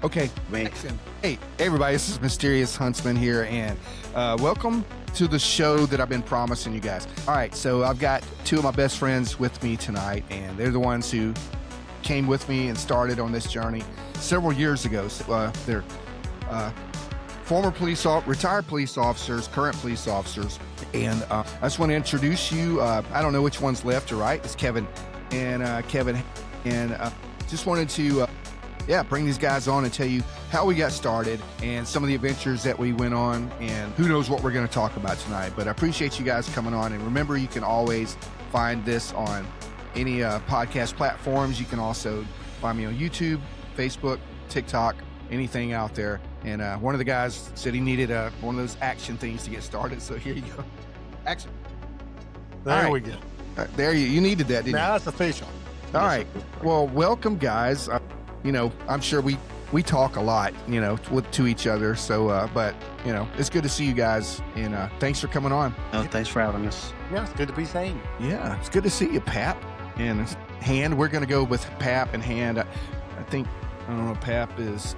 Okay. Excellent. Hey, everybody, this is Mysterious Huntsman here, and welcome to the show that I've been promising you guys. All right, so I've got two of my best friends with me tonight, and they're the ones who came with me and started on this journey several years ago. They're retired police officers, current police officers, and I just want to introduce you. I don't know which one's left or right. It's Kevin and just wanted to bring these guys on and tell you how we got started and some of the adventures that we went on, and who knows what we're going to talk about tonight. But I appreciate you guys coming on, and remember, you can always find this on any podcast platforms. You can also find me on YouTube, Facebook, TikTok, anything out there. And one of the guys said he needed one of those action things to get started, so here you go. Action. There we go. There you needed that, didn't you? Now it's official. All right. Well, welcome, guys. I'm sure we talk a lot, to each other. So, but, it's good to see you guys. And thanks for coming on. Oh, thanks for having us. Yeah, it's good to be seen. Yeah, it's good to see you, Pap. And Hand, we're going to go with Pap and Hand. I don't know, Pap is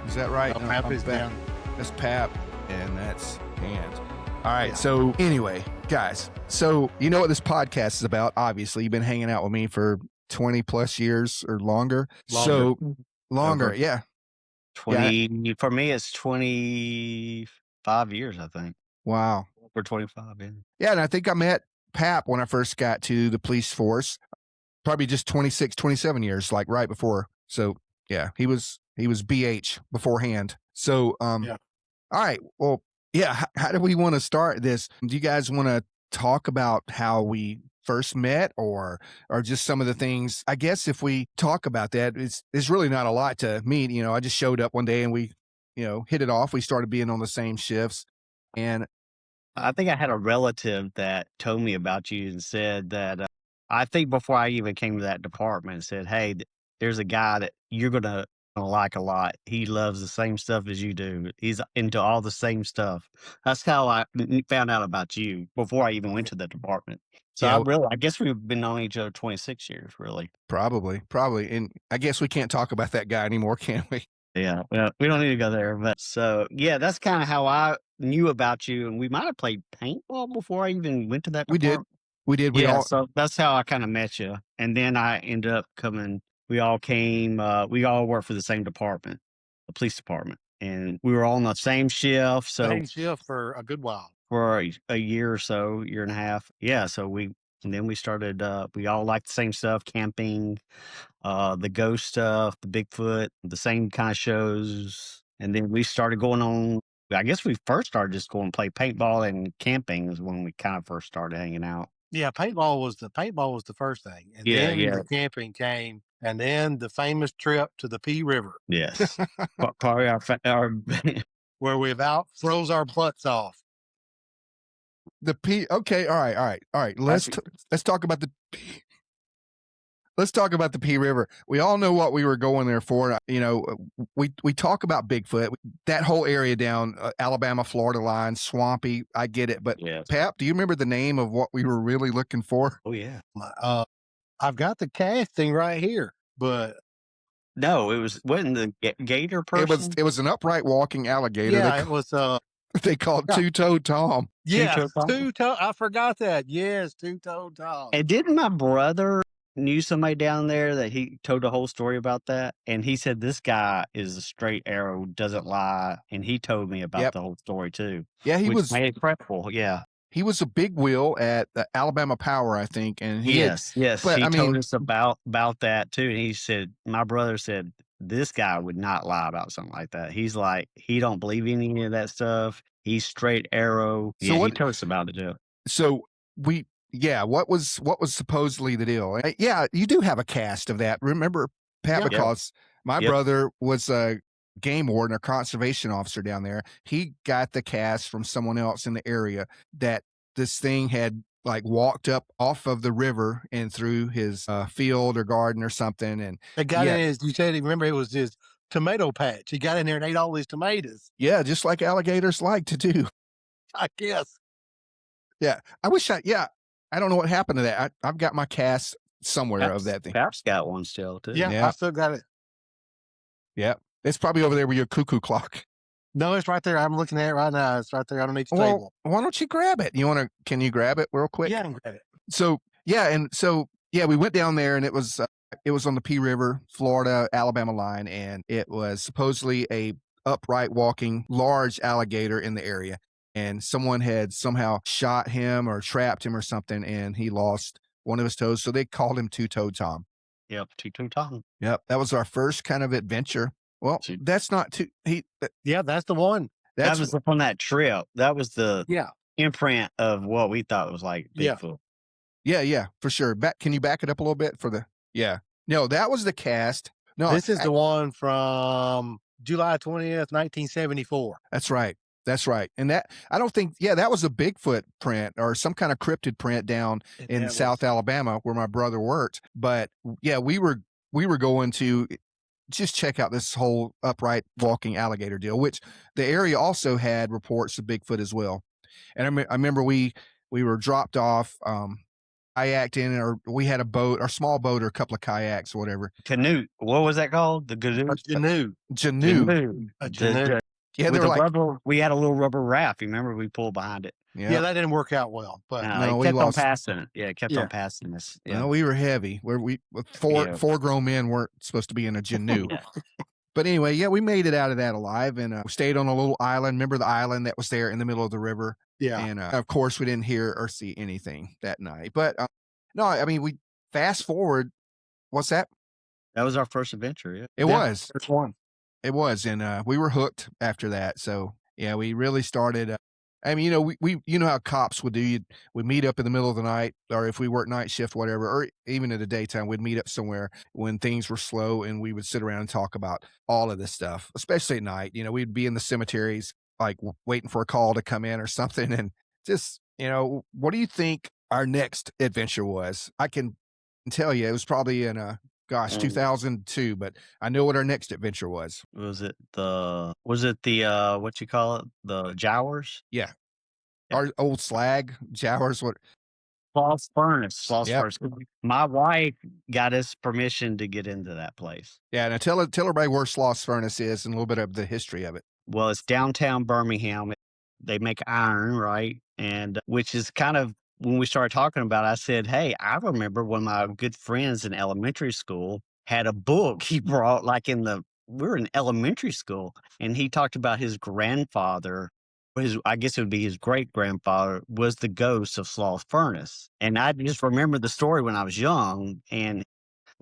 that right? No, Pap is down. That's Pap, and that's Hand. All right. Yeah. So anyway, guys, so you know what this podcast is about. Obviously, you've been hanging out with me for 20 plus years or longer. So longer. Yeah. 20 for me, it's 25 years, I think. Wow. For 25. Yeah. And I think I met Pap when I first got to the police force, probably just 26, 27 years, like right before. So yeah, he was BH beforehand. So, all right. Well, yeah. How do we want to start this? Do you guys want to talk about how we first met, or just some of the things? I guess if we talk about that, it's really not a lot to meet. I just showed up one day and we, hit it off. We started being on the same shifts. And I think I had a relative that told me about you and said that, I think before I even came to that department, said, hey, there's a guy that you're going to like a lot. He loves the same stuff as you do. He's into all the same stuff. That's how I found out about you before I even went to the department. So I guess we've been knowing each other 26 years, really. Probably. And I guess we can't talk about that guy anymore, can we? Yeah, well, we don't need to go there. But so, yeah, that's kind of how I knew about you. And we might have played paintball before I even went to that department. We did. So that's how I kind of met you. And then I ended up coming. We all worked for the same department, the police department. And we were all on the same shift. Same shift for a good while. For a year or so, year and a half. Yeah. And then we started, we all liked the same stuff, camping, the ghost stuff, the Bigfoot, the same kind of shows. And then we started going on, I guess we first started just going to play paintball, and camping is when we kind of first started hanging out. Yeah, paintball was the first thing. And then the camping came, and then the famous trip to the P River. Yes. Probably our where we about froze our butts off. The P. Okay. All right. Let's talk about the P. Let's talk about the P River. We all know what we were going there for. We talk about Bigfoot, that whole area down Alabama, Florida line, swampy. I get it. But Pap, do you remember the name of what we were really looking for? Oh, yeah. I've got the casting right here, but. No, wasn't the gator person? It was an upright walking alligator. Yeah, it was. They called Two-Toed Tom. Yeah, Two-Toed. I forgot that. Yes, Two-Toed Tom. And didn't my brother knew somebody down there that he told a whole story about that? And he said, this guy is a straight arrow, doesn't lie. And he told me about the whole story too. Yeah, he was incredible. Yeah. He was a big wheel at Alabama Power, I think. And yes. But, he told us about that too. And he said, my brother said, this guy would not lie about something like that. He's like, he don't believe in any of that stuff. He's straight arrow. So he told us about it too. So what was supposedly the deal? Yeah, you do have a cast of that. Remember, Pat, because my brother was a game warden or conservation officer down there. He got the cast from someone else in the area that this thing had like walked up off of the river and through his field or garden or something. And it got in his, you said, remember, it was his tomato patch. He got in there and ate all these tomatoes. Yeah, just like alligators like to do. I guess. Yeah. I don't know what happened to that. I've got my cast somewhere of that thing. Pap's got one still too. Yeah, I still got it. Yep. It's probably over there with your cuckoo clock. No, it's right there. I'm looking at it right now. It's right there underneath the table. Why don't you grab it? Can you grab it real quick? Yeah, I can grab it. So we went down there, and it was on the P River, Florida, Alabama line, and it was supposedly a upright walking large alligator in the area, and someone had somehow shot him or trapped him or something, and he lost one of his toes, so they called him Two-Toed Tom. Yep, Two-Toed Tom. Yep, that was our first kind of adventure. Well, that's not too. Yeah, that's the one. That was on that trip. That was the Yeah. imprint of what we thought was like Bigfoot. Yeah, for sure. Can you back it up a little bit for the? Yeah, no, that was the cast. No, this is the one from July 20th, 1974. That's right. That's right. And that, I don't think, that was a Bigfoot print or some kind of cryptid print down in South Alabama where my brother worked. But yeah, we were going to just check out this whole upright walking alligator deal, which the area also had reports of Bigfoot as well. And I remember we were dropped off, kayaked in, or we had a boat or small boat or a couple of kayaks or whatever. Canoe. What was that called? The canoe? Janoo. A janoo. Yeah, they were like, we had a little rubber raft. You remember we pulled behind it. Yeah, that didn't work out well. But no, we kept on passing it. Yeah, it kept on passing us. Yeah. No, we were heavy. Four grown men weren't supposed to be in a canoe. But anyway, we made it out of that alive, and we stayed on a little island. Remember the island that was there in the middle of the river? Yeah. And of course, we didn't hear or see anything that night. But no, I mean, we fast forward. What's that? That was our first adventure. Yeah, it was. First one. It was, and we were hooked after that. So yeah, we really started. I mean, we how cops would do. We'd meet up in the middle of the night, or if we worked night shift, whatever, or even in the daytime, we'd meet up somewhere when things were slow, and we would sit around and talk about all of this stuff, especially at night. We'd be in the cemeteries, like waiting for a call to come in or something, and just, what do you think our next adventure was? I can tell you, it was probably in 2002, but I know what our next adventure was. Was it the what you call it? The Jowers? Yeah. Our old slag, Jowers, what? Sloss Furnace. Furnace. My wife got us permission to get into that place. Yeah, now tell everybody where Sloss Furnace is and a little bit of the history of it. Well, it's downtown Birmingham. They make iron, right? And which is kind of, when we started talking about it, I said, hey, I remember when my good friends in elementary school had a book he brought, we were in elementary school, and he talked about his grandfather, I guess it would be his great grandfather, was the ghost of Sloss Furnace. And I just remember the story when I was young, and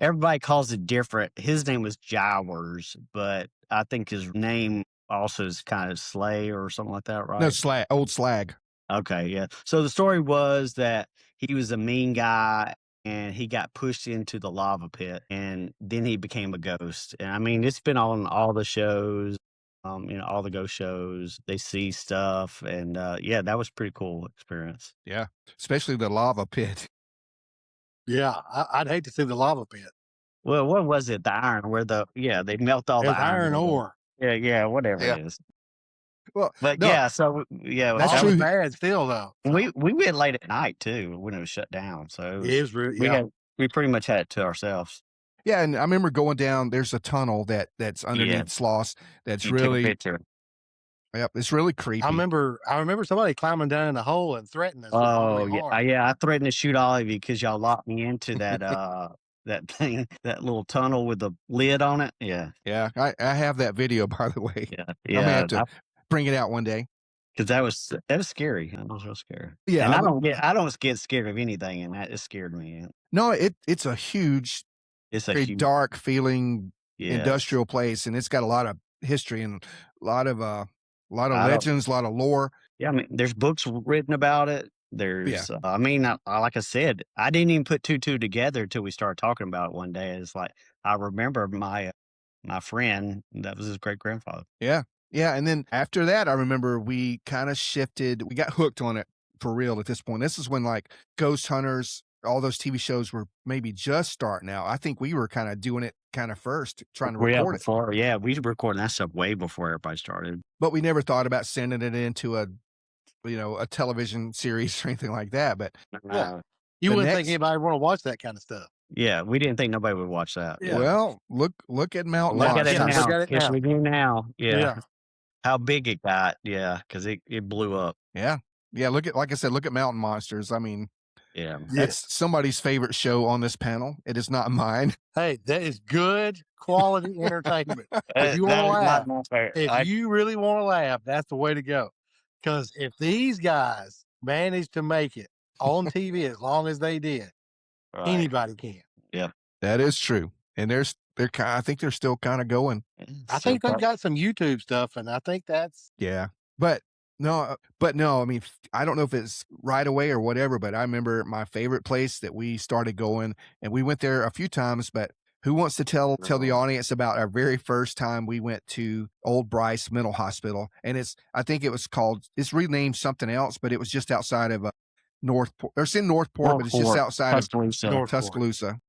everybody calls it different. His name was Jowers, but I think his name also is kind of Slay or something like that, right? No, Slag, old Slag. Okay, yeah. So the story was that he was a mean guy, and he got pushed into the lava pit, and then he became a ghost. And I mean, it's been on all the shows, all the ghost shows. They see stuff, and that was a pretty cool experience. Yeah, especially the lava pit. Yeah, I'd hate to see the lava pit. Well, what was it? The iron, where they melt all the iron ore. Yeah, whatever it is. Well, but no, that's true. Bad still though. So. We went late at night too when it was shut down. So it was really, we pretty much had it to ourselves. Yeah, and I remember going down. There's a tunnel that's underneath Sloss. That's really. Yep, it's really creepy. I remember somebody climbing down in a hole and threatening us. Oh yeah, I threatened to shoot all of you because y'all locked me into that that thing, that little tunnel with the lid on it. Yeah, I have that video, by the way. Yeah. I'm gonna have to bring it out one day, because that was scary. That was real scary. Yeah, and I don't get scared of anything, and that just scared me. No, it's a huge, very dark feeling industrial place, and it's got a lot of history and a lot of legends, a lot of lore. Yeah, I mean, there's books written about it. There's, I mean, like I said, I didn't even put two together until we started talking about it one day. It's like, I remember my friend, that was his great grandfather. Yeah. And then after that, I remember we kind of shifted. We got hooked on it for real at this point. This is when like Ghost Hunters, all those TV shows were maybe just starting out. I think we were kind of doing it kind of first, trying to record it. Yeah, we were recording that stuff way before everybody started. But we never thought about sending it into a television series or anything like that. But you wouldn't think anybody would want to watch that kind of stuff. Yeah, we didn't think nobody would watch that. Yeah. Well, look at Mountain Look at it Yeah, Monsters. look now. at it Yes, now. we do now. Yeah. Yeah. How big it got. Yeah, because it blew up. Yeah. Yeah, look at like I said, look at Mountain Monsters. I mean, Yeah. that's somebody's favorite show on this panel. It is not mine. Hey, that is good quality entertainment. If you want to That is laugh, not my favorite. if you really want to laugh, that's the way to go. Because if these guys manage to make it on TV as long as they did, Right. anybody can. Yeah. That is true. And I think they're still kind of going. I think they've got some YouTube stuff, and I think that's Yeah. But no, I mean, I don't know if it's right away or whatever, but I remember my favorite place that we started going, and we went there a few times, but who wants to tell the audience about our very first time we went to Old Bryce Mental Hospital? And I think it's renamed something else, but it was just outside of Northport. It's in Northport, but it's just outside of Tuscaloosa.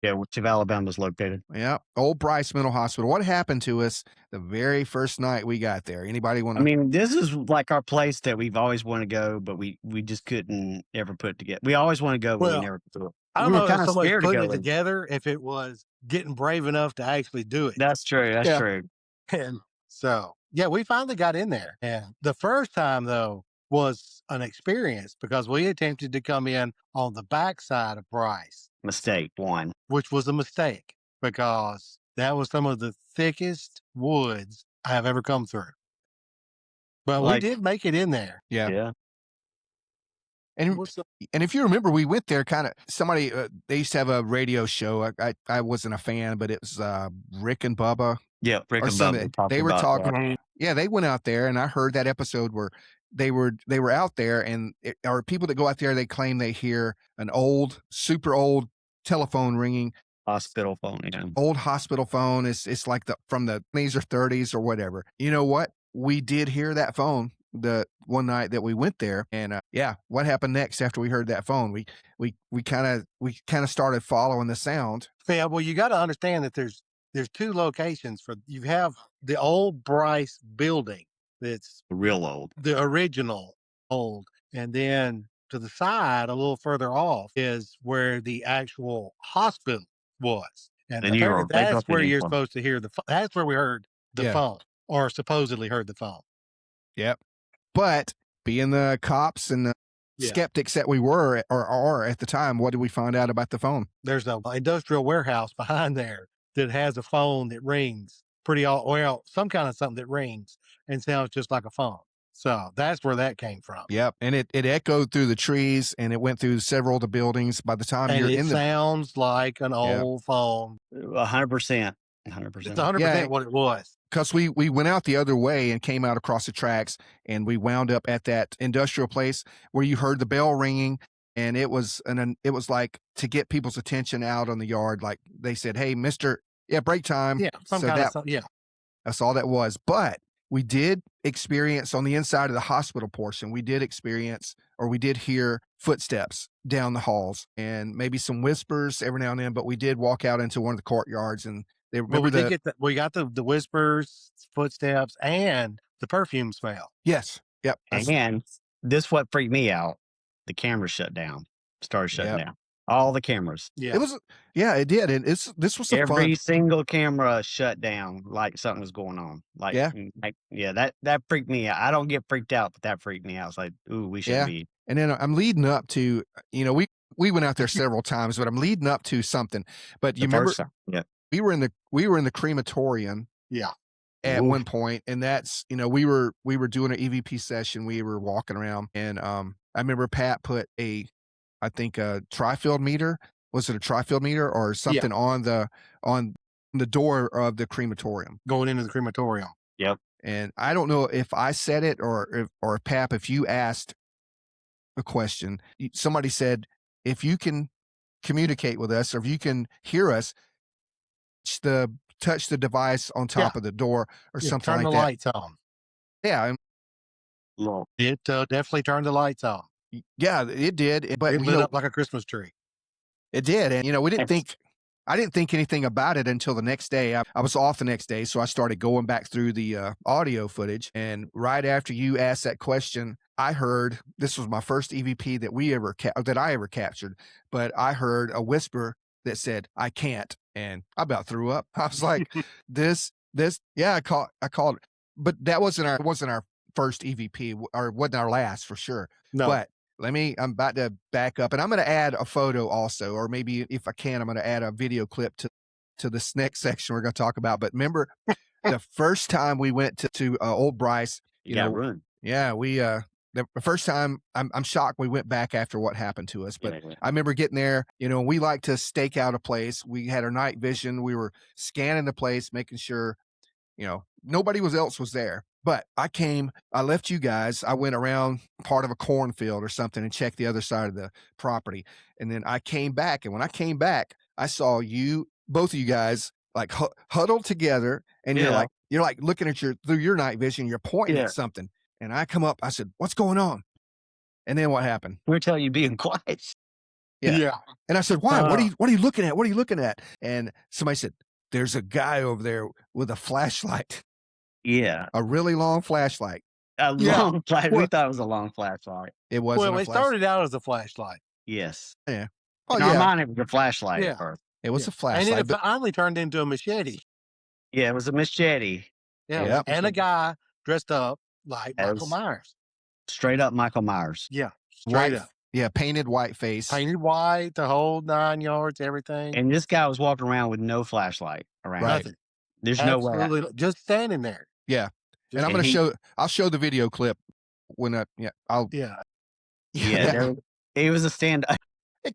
Yeah, which of Alabama is located. Yeah, Old Bryce Mental Hospital. What happened to us the very first night we got there? Anybody want to? I mean, this is like our place that we've always wanted to go, but we just couldn't ever put it together. We always want to go, but we never could do it. I don't We know were if kinda so much scared to putting go it in. together, if it was getting brave enough to actually do it. That's true. That's Yeah. true. And so, yeah, we finally got in there. And the first time, though, was an experience because we attempted to come in on the backside of Bryce, Mistake one. which was a mistake because that was some of the thickest woods I have ever come through. But we did make it in there. Yeah. Yeah. And if you remember, we went there kind of somebody, they used to have a radio show. I wasn't a fan, but it was Rick and Bubba. Yeah, Rick or and something. Bubba. They were about talking. that. Yeah, they went out there, and I heard that episode where they were out there, and or people that go out there, they claim they hear an super old telephone ringing. Hospital phone. Yeah. Old hospital phone. It's like from the 20s or 30s or whatever. You know what? We did hear that phone the one night that we went there, and what happened next after we heard that phone? We kind of started following the sound. Yeah, well, you got to understand that there's two locations you have the old Bryce building that's real old, the original old, and then to the side a little further off is where the actual hospital was, and that's where you're supposed to hear that's where we heard the phone, or supposedly heard the phone. Yep. But being the cops and the skeptics that we were or are at the time, what did we find out about the phone? There's an industrial warehouse behind there that has a phone that rings some kind of something that rings and sounds just like a phone. So that's where that came from. Yep. And it echoed through the trees, and it went through several of the buildings. By the time it sounds like an old phone. 100%. 100%. It's 100% what it was. Because we went out the other way and came out across the tracks, and we wound up at that industrial place where you heard the bell ringing, and it was like to get people's attention out on the yard. Like they said, "Hey, Mister, break time." Yeah, that's all that was. But we did experience on the inside of the hospital portion. We did hear footsteps down the halls and maybe some whispers every now and then. But we did walk out into one of the courtyards, and we got the whispers, footsteps, and the perfume smell. Yes. Yep. And this what freaked me out. The camera started shutting down. All the cameras. Yeah. It did. And this was every single camera shut down like something was going on. That freaked me out. I don't get freaked out, but that freaked me out. It's like, ooh, we should be. And then I'm leading up to, we went out there several times, but I'm leading up to something. But you remember, we were in the crematorium. Yeah. At one point, and that's we were doing an EVP session. We were walking around, and I remember Pat put a tri-field meter. Was it a tri-field meter or something on the door of the crematorium? Going into the crematorium. Yep. And I don't know if I said it or Pap, if you asked a question, somebody said, if you can communicate with us or if you can hear us, touch the device on top of the door or something like that. Turn the lights on. Yeah. It definitely turned the lights on. Yeah, it did. But it lit up like a Christmas tree. It did. And, I didn't think anything about it until the next day. I was off the next day, so I started going back through the audio footage. And right after you asked that question, I heard, this was my first EVP that I ever captured, but I heard a whisper that said, "I can't," and I about threw up. I was like, this, yeah, I called, but that wasn't our first EVP, or wasn't our last for sure. No. But I'm about to back up, and I'm going to add a photo also, or maybe if I can, I'm going to add a video clip to this next section we're going to talk about. But remember, the first time we went to Old Bryce, you got ruined. Yeah, we the first time, I'm shocked we went back after what happened to us. But I remember getting there. We like to stake out a place. We had our night vision. We were scanning the place, making sure nobody else was there. But I left you guys. I went around part of a cornfield or something and checked the other side of the property. And then I came back. And when I came back, I saw both of you guys like huddled together. And you're like looking at through your night vision, you're pointing at something. And I come up, I said, "What's going on?" And then what happened? We're telling you being quiet. Yeah. And I said, "Why? What are you looking at? What are you looking at?" And somebody said, "There's a guy over there with a flashlight." Yeah. A really long flashlight. A long flashlight. We thought it was a long flashlight. It wasn't. Well, it started out as a flashlight. Yes. Yeah. In our mind, it was a flashlight at first. It was a flashlight. And then it finally turned into a machete. Yeah, it was a machete. Yeah. Yep. And a guy dressed up like Michael Myers. Straight up Michael Myers. Yeah. Straight up. Yeah, painted white face. Painted white, the whole 9 yards, everything. And this guy was walking around with no flashlight around. Right. There's no way. Just standing there. Yeah. And I'm going to I'll show the video clip when it was a stand.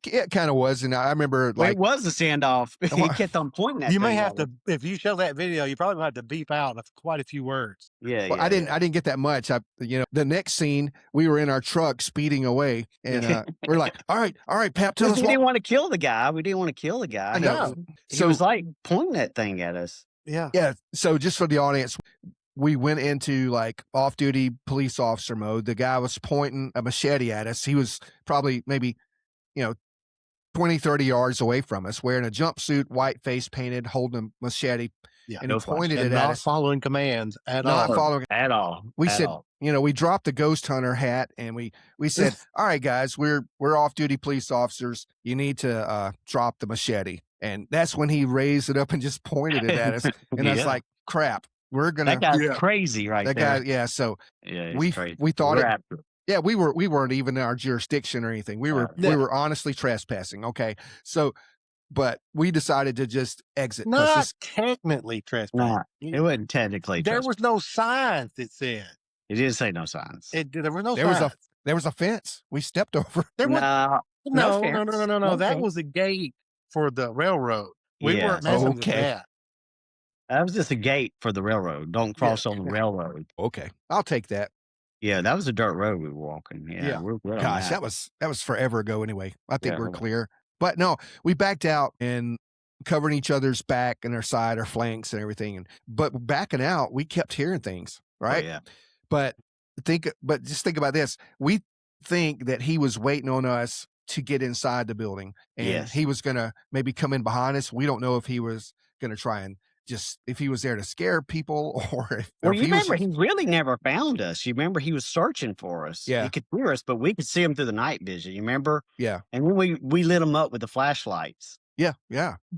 It kind of was. And I remember it was a standoff. He kept on pointing at you may have to, if you show that video, you probably have to beep out quite a few words. Yeah. Well, I didn't get that much. The next scene, we were in our truck speeding away and we're like, all right, Pap, tell us we didn't want to kill the guy. I know. So he was like pointing that thing at us. Yeah. Yeah. So just for the audience, we went into like off-duty police officer mode. The guy was pointing a machete at us. He was probably maybe 20, 30 yards away from us, wearing a jumpsuit, white face painted, holding a machete. Yeah, and he pointed it at us. Not following commands at all. Not following at all. We said, we dropped the ghost hunter hat and we said, all right, guys, we're off-duty police officers. You need to drop the machete. And that's when he raised it up and just pointed it at us. And I was like, crap, we're going to. That guy's crazy right there. That guy, yeah. So we thought yeah, we weren't even in our jurisdiction or anything. We were honestly trespassing. Okay. So, but we decided to just exit. Not technically trespassing. It wasn't technically. There was no signs that said. It didn't say no signs. There were no signs. There was a fence we stepped over. No. That was a gate for the railroad. We weren't messing with that. That was just a gate for the railroad. Don't cross on the railroad. Okay. I'll take that. Yeah, that was a dirt road we were walking. Yeah. Gosh, that was forever ago anyway. I think we're clear. But no, we backed out and covering each other's back and our side, our flanks and everything. But backing out, we kept hearing things, right? Oh, yeah. But just think about this. We think that he was waiting on us to get inside the building and he was going to maybe come in behind us. We don't know if he was going to try and if he was there to scare people or he really never found us. You remember he was searching for us. Yeah. He could hear us, but we could see him through the night vision. You remember? Yeah. And when we lit him up with the flashlights. Yeah.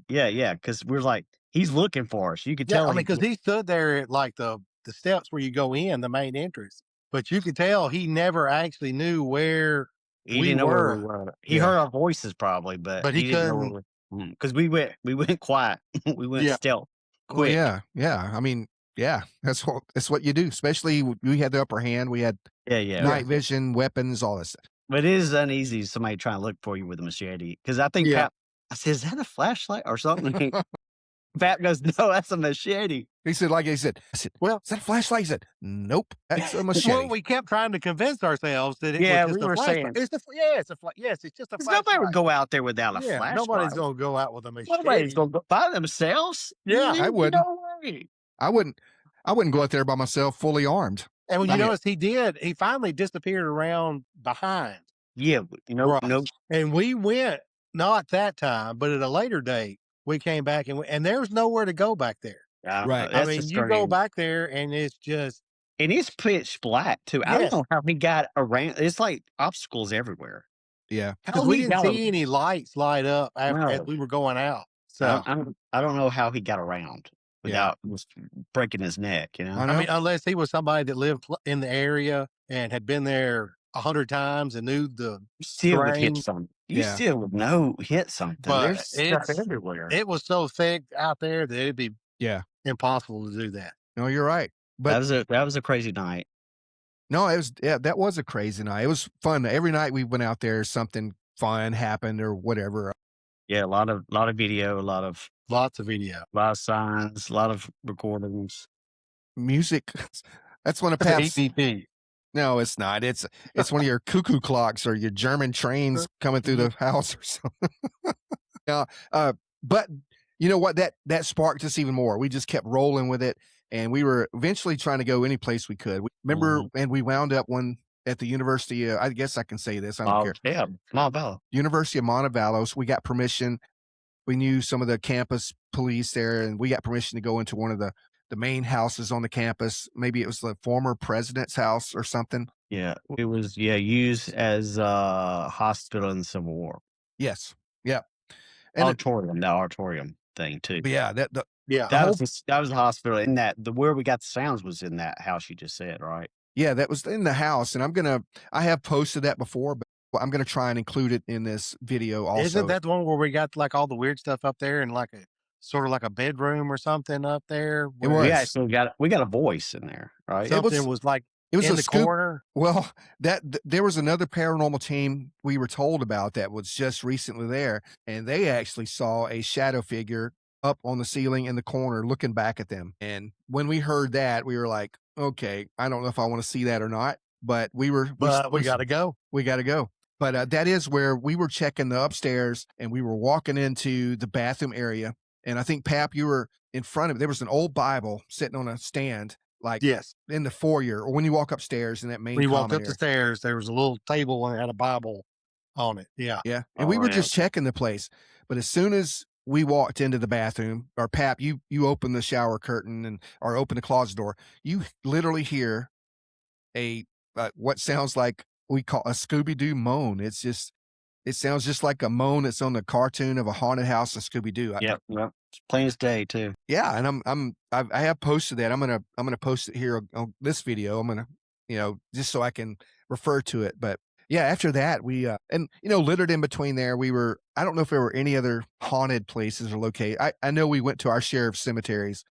Because we're like, he's looking for us. You could tell. Because he stood there at like the steps where you go in, the main entrance. But you could tell he never actually knew where we were. He heard our voices probably, but he couldn't. Because we went quiet. We went stealth. Quick. Well, yeah. I mean, that's what you do. Especially we had the upper hand. We had night vision, weapons, all this stuff. But it is uneasy somebody trying to look for you with a machete. Because I think Pat, I said, is that a flashlight or something? Pat goes, no, that's a machete. He said, I said, well, is that a flashlight? He said, nope, that's a machete. Well, we kept trying to convince ourselves that it was just a flashlight. It's just a flashlight. Nobody would go out there without a flashlight. Nobody's going to go out with a machete. Nobody's going to go by themselves. Yeah, I wouldn't. No way. I wouldn't go out there by myself fully armed. And when you notice he finally disappeared around behind. Yeah, no. And we went, not that time, but at a later date, we came back and there's nowhere to go back there. Right. I mean, you go back there and it's just. And it's pitch black too. I don't know how he got around. It's like obstacles everywhere. Yeah. Because we didn't see any lights light up as we were going out. So I don't know how he got around Yeah. without just breaking his neck, you know? I I know. mean, unless he was somebody that lived in the area and had been there 100 times and knew the You still would hit terrain, something. You Yeah. still would know hit something. but There's stuff everywhere. it was so thick out there that it'd be Yeah. impossible to do that. No, you're right. But That was a crazy night. no, it was that was a crazy night. It was fun. Every night we went out there, something fun happened or whatever. Yeah, a lot of video, Lots of video. a lot of signs, a lot of recordings. Music. That's one of Pap's. EPP. No, it's not. It's one of your cuckoo clocks or your German trains coming through the house or something. Yeah. But you know what? That sparked us even more. We just kept rolling with it, and we were eventually trying to go any place we could. Remember, and we wound up one at the University. I guess I can say this. I don't care. Yeah, Montevallo. University of Montevallo. So we got permission. We knew some of the campus police there, and we got permission to go into one of the main houses on the campus. Maybe it was the former president's house or something. Yeah, it was used as a hospital in the Civil War. Yes. Yeah. And the auditorium thing too. Yeah, that was the hospital in that where we got the sounds was in that house you just said, right? Yeah, that was in the house, and I have posted that before, but I'm gonna try and include it in this video also. Isn't that the one where we got like all the weird stuff up there and like a sort of like a bedroom or something up there? It was. We got a voice in there, right? Something was like it was in the corner. Well, there was another paranormal team we were told about that was just recently there, and they actually saw a shadow figure up on the ceiling in the corner looking back at them. And when we heard that, we were like, okay, I don't know if I want to see that or not, but we got to go. We got to go. But that is where we were checking the upstairs, and we were walking into the bathroom area. And I think, Pap, you were in front of it. There was an old Bible sitting on a stand, like in the foyer, or when you walk upstairs in that main. When you walked up the stairs, there was a little table and it had a Bible on it. Yeah. Yeah. And we were just checking the place. But as soon as we walked into the bathroom, or Pap, you open the shower curtain or open the closet door, you literally hear a what sounds like we call a Scooby-Doo moan. It sounds just like a moan that's on the cartoon of a haunted house in Scooby-Doo. Yep. It's plain as day too. Yeah, and I have posted that. I'm gonna post it here on this video. I'm gonna, just so I can refer to it. But yeah, after that we and littered in between there, I don't know if there were any other haunted places or located. I know we went to our share of cemeteries.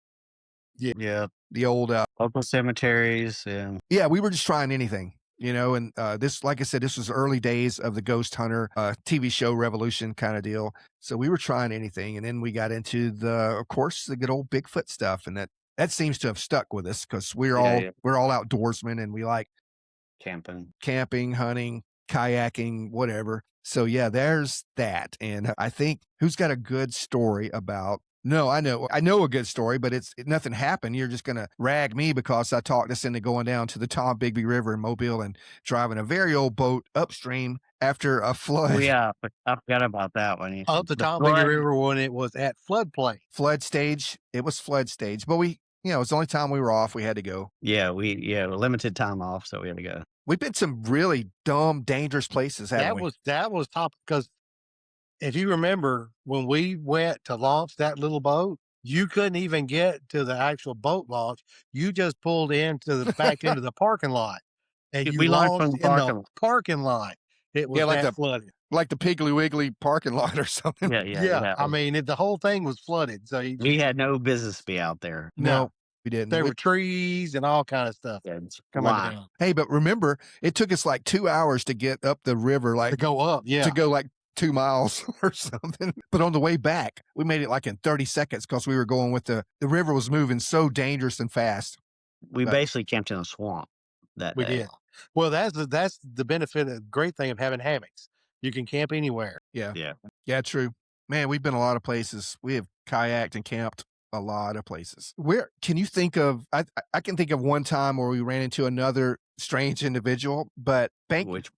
Yeah. The old local cemeteries. Yeah, we were just trying anything. And this, like I said, this was early days of the Ghost Hunter TV show revolution kind of deal. So we were trying anything. And then we got into of course, the good old Bigfoot stuff. And that seems to have stuck with us because we're all outdoorsmen and we like camping, hunting, kayaking, whatever. So yeah, there's that. And I think who's got a good story about. No, I know a good story, but nothing happened. You're just going to rag me because I talked us into going down to the Tom Bigby River in Mobile and driving a very old boat upstream after a flood. Yeah, I forgot about that one. Up the Tom Bigby River when it was at floodplain. Flood stage. It was flood stage, but it was the only time we were off. We had to go. Yeah, limited time off, so we had to go. We've been some really dumb, dangerous places, haven't we? That was top because if you remember, when we went to launch that little boat, you couldn't even get to the actual boat launch. You just pulled back into the parking lot, and we launched in the parking lot. It was flooded, like the Piggly Wiggly parking lot or something. Yeah. I mean, the whole thing was flooded. So we had no business to be out there. No. We didn't. There were trees and all kind of stuff. Coming down. Hey, but remember, it took us like 2 hours to get up the river, to go up, to go like 2 miles or something. But on the way back, we made it like in 30 seconds because we were going with the river was moving so dangerous and fast. We basically camped in a swamp that day. We did. Well, that's the benefit, the great thing of having hammocks. You can camp anywhere. Yeah. Yeah, true. Man, we've been a lot of places. We have kayaked and camped a lot of places. Where can you think of? I can think of one time where we ran into another strange individual, but which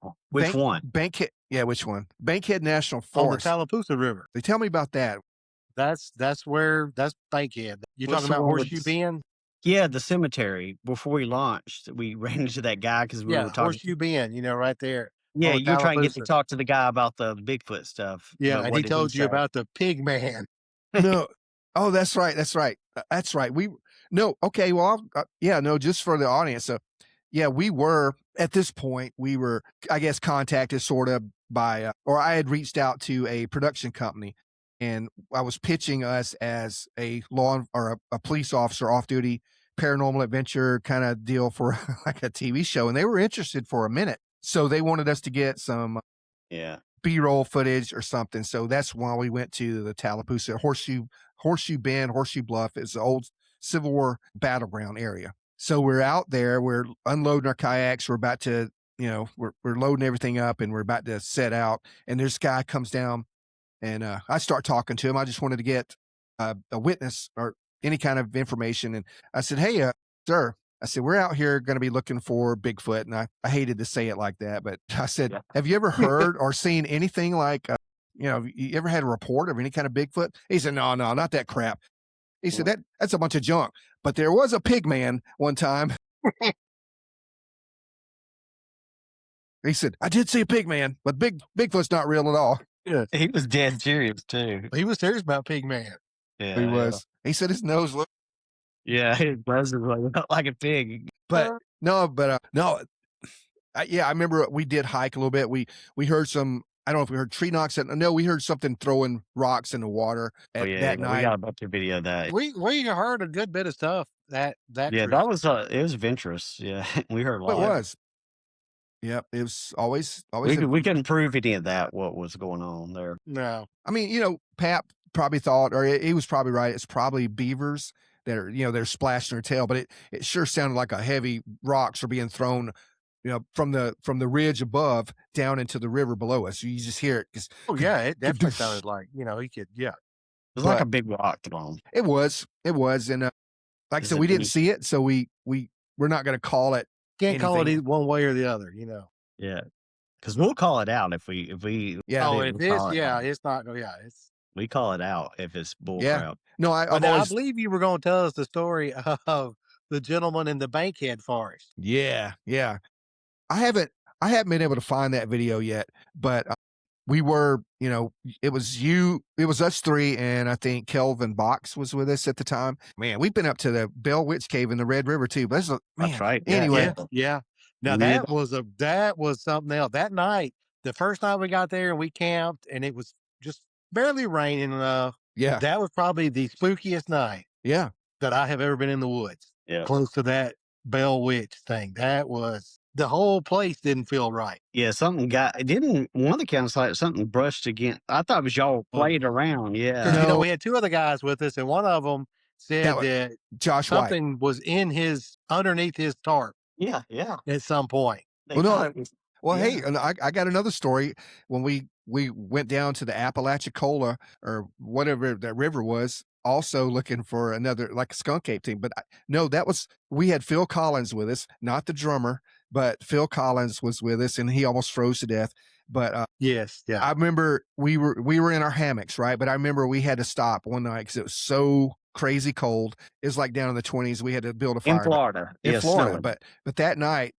one? Bankhead. Yeah, which one? Bankhead National Forest on the Tallapoosa River. They tell me about that. That's Bankhead. You talking about Horseshoe Bend? Yeah, the cemetery. Before we launched, we ran into that guy because we were talking. Horseshoe Bend. Right there. Yeah, on the you're trying to get to Tallapoosa. talk to the guy about the Bigfoot stuff, Yeah, but and what he did he told you say? about the pig man. No. Oh, that's right. That's right. That's right. No. Okay. Well, yeah. No. Just for the audience. So, yeah, we were at this point. We were, I guess, contacted sort of by, or I had reached out to a production company, and I was pitching us as a law or a police officer off duty paranormal adventure kind of deal for like a TV show, and they were interested for a minute. So they wanted us to get some Yeah. B-roll footage or something. So that's why we went to the Tallapoosa Horseshoe Bend, Horseshoe Bluff. It's the old Civil War battleground area. So we're out there, we're unloading our kayaks. We're about to, we're loading everything up and we're about to set out. And this guy comes down and I start talking to him. I just wanted to get a witness or any kind of information. And I said, "Hey, sir," I said, "we're out here going to be looking for Bigfoot." And I hated to say it like that, but I said, "Have you ever heard or seen anything like, you ever had a report of any kind of Bigfoot?" He said, "No, not that crap." He said, that's a bunch of junk. But there was a pig man one time. He said, "I did see a pig man, but Bigfoot's not real at all." Yeah. He was dead serious too. He was serious about pig man. Yeah, He was. He said his nose looked. Yeah, his buzz was like a pig. But no, yeah, I remember we did hike a little bit. We heard some. I don't know if we heard tree knocks. No, we heard something throwing rocks in the water that night. We got a bunch of video of that. We heard a good bit of stuff that Yeah, trip. that was it was adventurous. Yeah, we heard a lot. It was. Yep, it was always. We couldn't prove any of that. What was going on there? No, I mean, Pat probably thought, or he was probably right. It's probably beavers that are, they're splashing their tail, but it sure sounded like a heavy rocks are being thrown, from the ridge above down into the river below us. You just hear it. oh yeah, it definitely sounded like he could. Yeah, it was like a big rock thrown. It was, and like I said, we didn't see it, so we're not going to call it. Can't call it one way or the other. Yeah, because we'll call it out if we. Yeah. Oh, if it's it's not. Yeah, it's. We call it out if it's bull Yeah. crap. No, I believe you were going to tell us the story of the gentleman in the Bankhead Forest. Yeah. I haven't been able to find that video yet, but we were, it was us three, and I think Kelvin Box was with us at the time. Man, we've been up to the Bell Witch Cave in the Red River too. But that's right. Anyway, yeah. Now that was something else. That night, the first night we got there and we camped, and it was just barely raining. Yeah, that was probably the spookiest night. Yeah, that I have ever been in the woods. Yeah, close to that Bell Witch thing. That was. The whole place didn't feel right. Yeah, something one of the campsites, something brushed against. I thought it was y'all played around. Yeah. We had two other guys with us, and one of them said that Josh something was underneath his tarp. Yeah. At some point. Hey, and I got another story. When we went down to the Apalachicola or whatever that river was, also looking for another, like a skunk ape team. But no, we had Phil Collins with us, not the drummer, but Phil Collins was with us, and he almost froze to death. But yes, yeah, I remember we were in our hammocks, right? But I remember we had to stop one night because it was so crazy cold. It was like down in the 20s. We had to build a fire in Florida. But that night,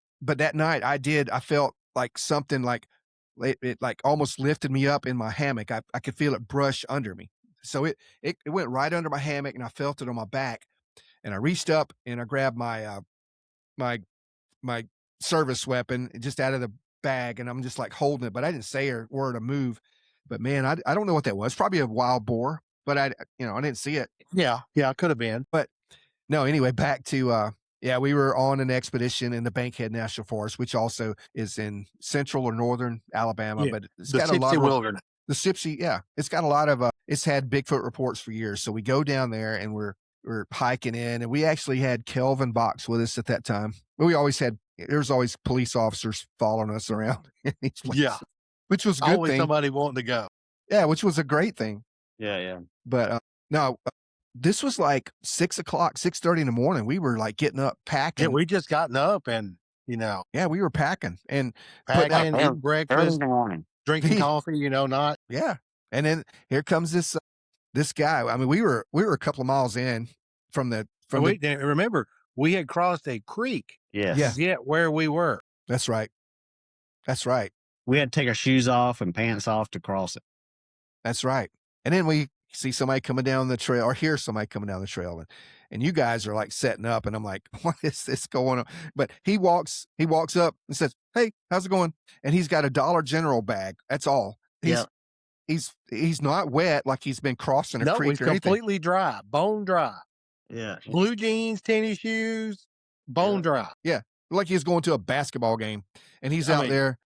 I felt like something like it like almost lifted me up in my hammock. I could feel it brush under me. So it went right under my hammock, and I felt it on my back. And I reached up and I grabbed my my service weapon just out of the bag, and I'm just like holding it, but I didn't say a word or move. But man, I don't know what that was. Probably a wild boar, but I didn't see it. Yeah, it could have been. But no, anyway, back to we were on an expedition in the Bankhead National Forest, which also is in central or northern Alabama, but it's got a lot of wilderness. The Sipsey, it's got a lot of it's had Bigfoot reports for years. So we go down there and we're hiking in, and we actually had Kelvin Box with us at that time. We always had there's always police officers following us around in these places. Yeah, which was a good always thing. Somebody wanting to go. Yeah, which was a great thing. Yeah. But no, this was like 6:30 in the morning. We were like getting up, packing. Yeah, we just gotten up, and yeah, we were packing and eating breakfast, drinking coffee. Not. Yeah, and then here comes this guy. I mean, we were a couple of miles in from remember, we had crossed a creek. Yes. To get where we were. That's right. We had to take our shoes off and pants off to cross it. That's right. And then we see somebody coming down the trail or hear somebody coming down the trail and you guys are like setting up and I'm like, what is this going on? But he walks up and says, "Hey, how's it going?" And he's got a Dollar General bag. That's all. Yeah. He's not wet like he's been crossing a No, creek he's or anything. completely dry, bone dry. Yeah. Blue jeans, tennis shoes, bone dry. Yeah. Like he's going to a basketball game and he's out there.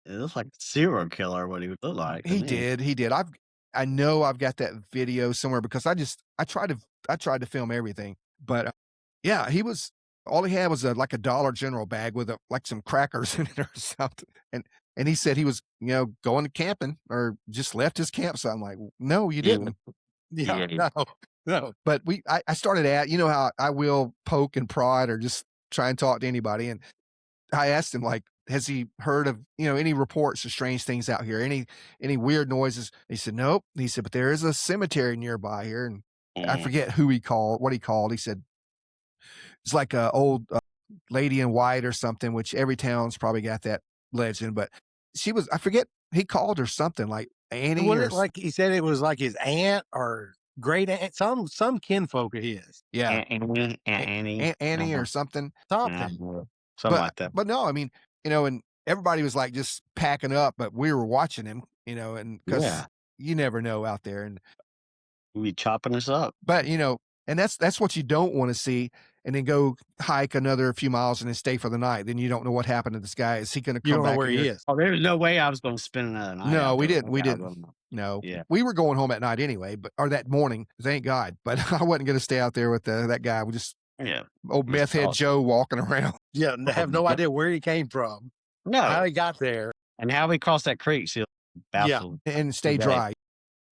It looks like a serial killer, what he would look like. He did. I know I've got that video somewhere because I tried to film everything. But yeah, all he had was like a Dollar General bag with like some crackers in it or something. And he said he was, going camping or just left his campsite. I'm like, no, you didn't. Yeah, no. But I started how I will poke and prod or just try and talk to anybody. And I asked him, like, has he heard of, any reports of strange things out here? Any weird noises? He said, nope. He said, but there is a cemetery nearby here. And I forget what he called. He said, it's like a old lady in white or something, which every town's probably got that legend. But I forget, he called her something like Annie. Was it like he said it was like his aunt or great aunt, some kinfolk of his. Yeah. Annie or something. Something like that. But no, I mean, and everybody was like just packing up, but we were watching him, and because you never know out there, and we chopping us up. But and that's what you don't want to see, and then go hike another few miles and then stay for the night. Then you don't know what happened to this guy. Is he going to come back? Where he is? Oh, there's no way I was going to spend another night. No, we didn't. No, we were going home at night anyway, or that morning. Thank God. But I wasn't going to stay out there with that guy. We just old meth head Joe walking around. Yeah, have no idea where he came from. No, how he got there, and how he crossed that creek. So and stay dry.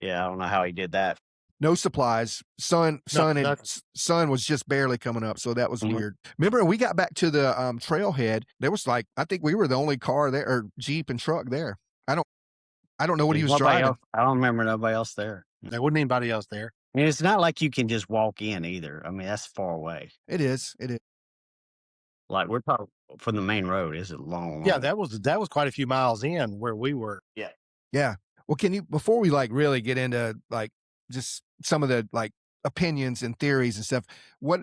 Yeah, I don't know how he did that. No supplies. Sun was just barely coming up, so that was weird. Remember, when we got back to the trailhead, there was I think we were the only car there, or Jeep and truck there. I don't know what he was driving. I don't remember nobody else there. There wasn't anybody else there. And it's not like you can just walk in either. I mean, that's far away. It is. Like we're talking from the main road. It's a long. Yeah, that was quite a few miles in where we were. Yeah. Yeah. Well, before we really get into just some of the opinions and theories and stuff, what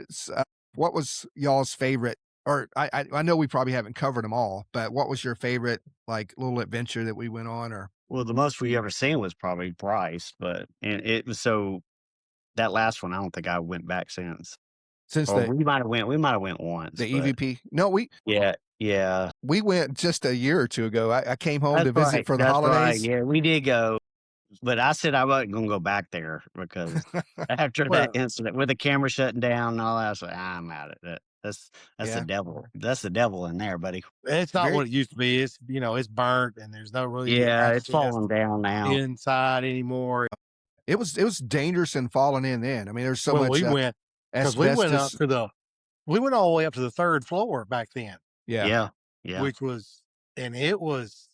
was y'all's favorite? Or I know we probably haven't covered them all, but what was your favorite little adventure that we went on? Or well, the most we ever seen was probably Bryce, and it was that last one. I don't think I went back since. We might have went once. The EVP? No, yeah. We went just a year or two ago. I came home to visit for the holidays. Right. Yeah, we did go. But I said I wasn't going to go back there because after that incident with the camera shutting down and all that, I was like, I'm out of it. That's the devil. That's the devil in there, buddy. It's not what it used to be. It's it's burnt and there's no really it's falling down now inside anymore. It was dangerous and falling in then. I mean, there's so much. We went because we went all the way up to the third floor back then. Yeah. Which was it was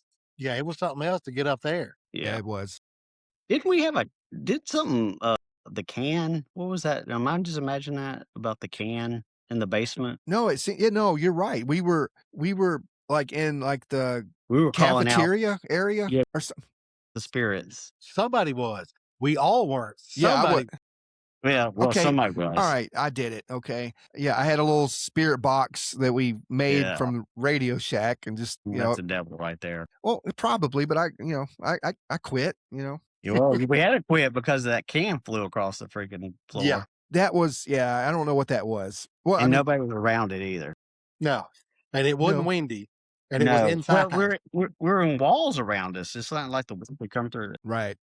something else to get up there. Yeah, it was. Didn't we have something, the can? What was that? Am I just imagining that about the can in the basement? No, no, you're right. We were in the cafeteria area or something. The spirits. Somebody was. We all weren't. Somebody. Yeah, well, okay. Somebody was. All right, I did it. Okay. Yeah, I had a little spirit box that we made from Radio Shack and just, That's the devil right there. Well, probably, but I quit, Well, we had to quit because that can flew across the freaking floor. Yeah. That was, I don't know what that was. Well, and nobody was around it either. No. And it wasn't windy. And it was inside. Well, we're in walls around us. It's not like the wind would come through. Right.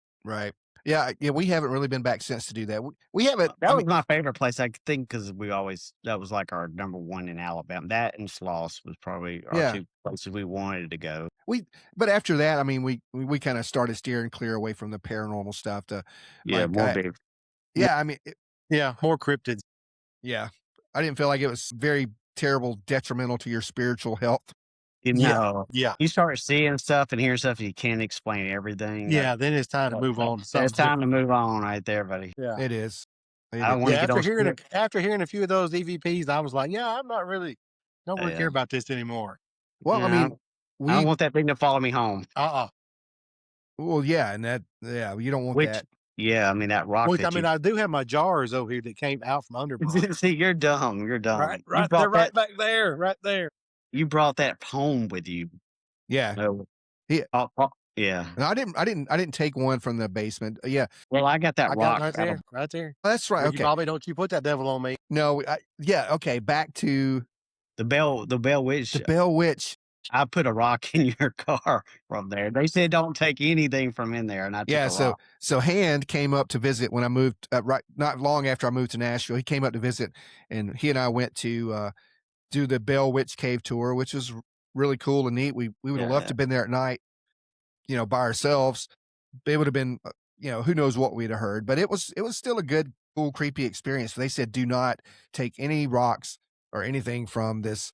Yeah, we haven't really been back since to do that. We haven't. That was my favorite place, I think, because that was like our number one in Alabama. That and Sloss was probably our two places we wanted to go. But after that, I mean, we kind of started steering clear away from the paranormal stuff to more big. Yeah, I mean, more cryptids. Yeah, I didn't feel like it was very terrible, detrimental to your spiritual health. Yeah. You start seeing stuff and hearing stuff, you can't explain everything. Yeah, then it's time to move on to something. It's time to move on right there, buddy. Yeah. It is. I don't want to get after hearing a few of those EVPs, I was like, I'm not really, don't really care about this anymore. Well, I mean, I don't we want that thing to follow me home. Uh-uh. well, yeah, and you don't want Which, that. yeah, I mean, that rock Which, I that mean, you I do have my jars over here that came out from under mine. see, you're dumb, you're Right, dumb. right. They're right back there, right there. You brought that home with you. Yeah. No. Yeah, Yeah. and I didn't take one from the basement. Yeah. Well, I got that I got it rock right out of there, right there. That's right, Well, you okay. Bobby, don't you put that devil on me. No, yeah, okay, back to the Bell Witch. the Bell Witch. I put a rock in your car from there. They said, "Don't take anything from in there," and I took Yeah, a rock. so Hand came up to visit when I moved, right not long after I moved to Nashville. He came up to visit, and he and I went to, do the Bell Witch Cave tour, which was really cool and neat. We would have loved Yeah. to have been there at night, by ourselves. It would have been, who knows what we'd have heard, but it was still a good, cool, creepy experience. They said, "Do not take any rocks or anything from this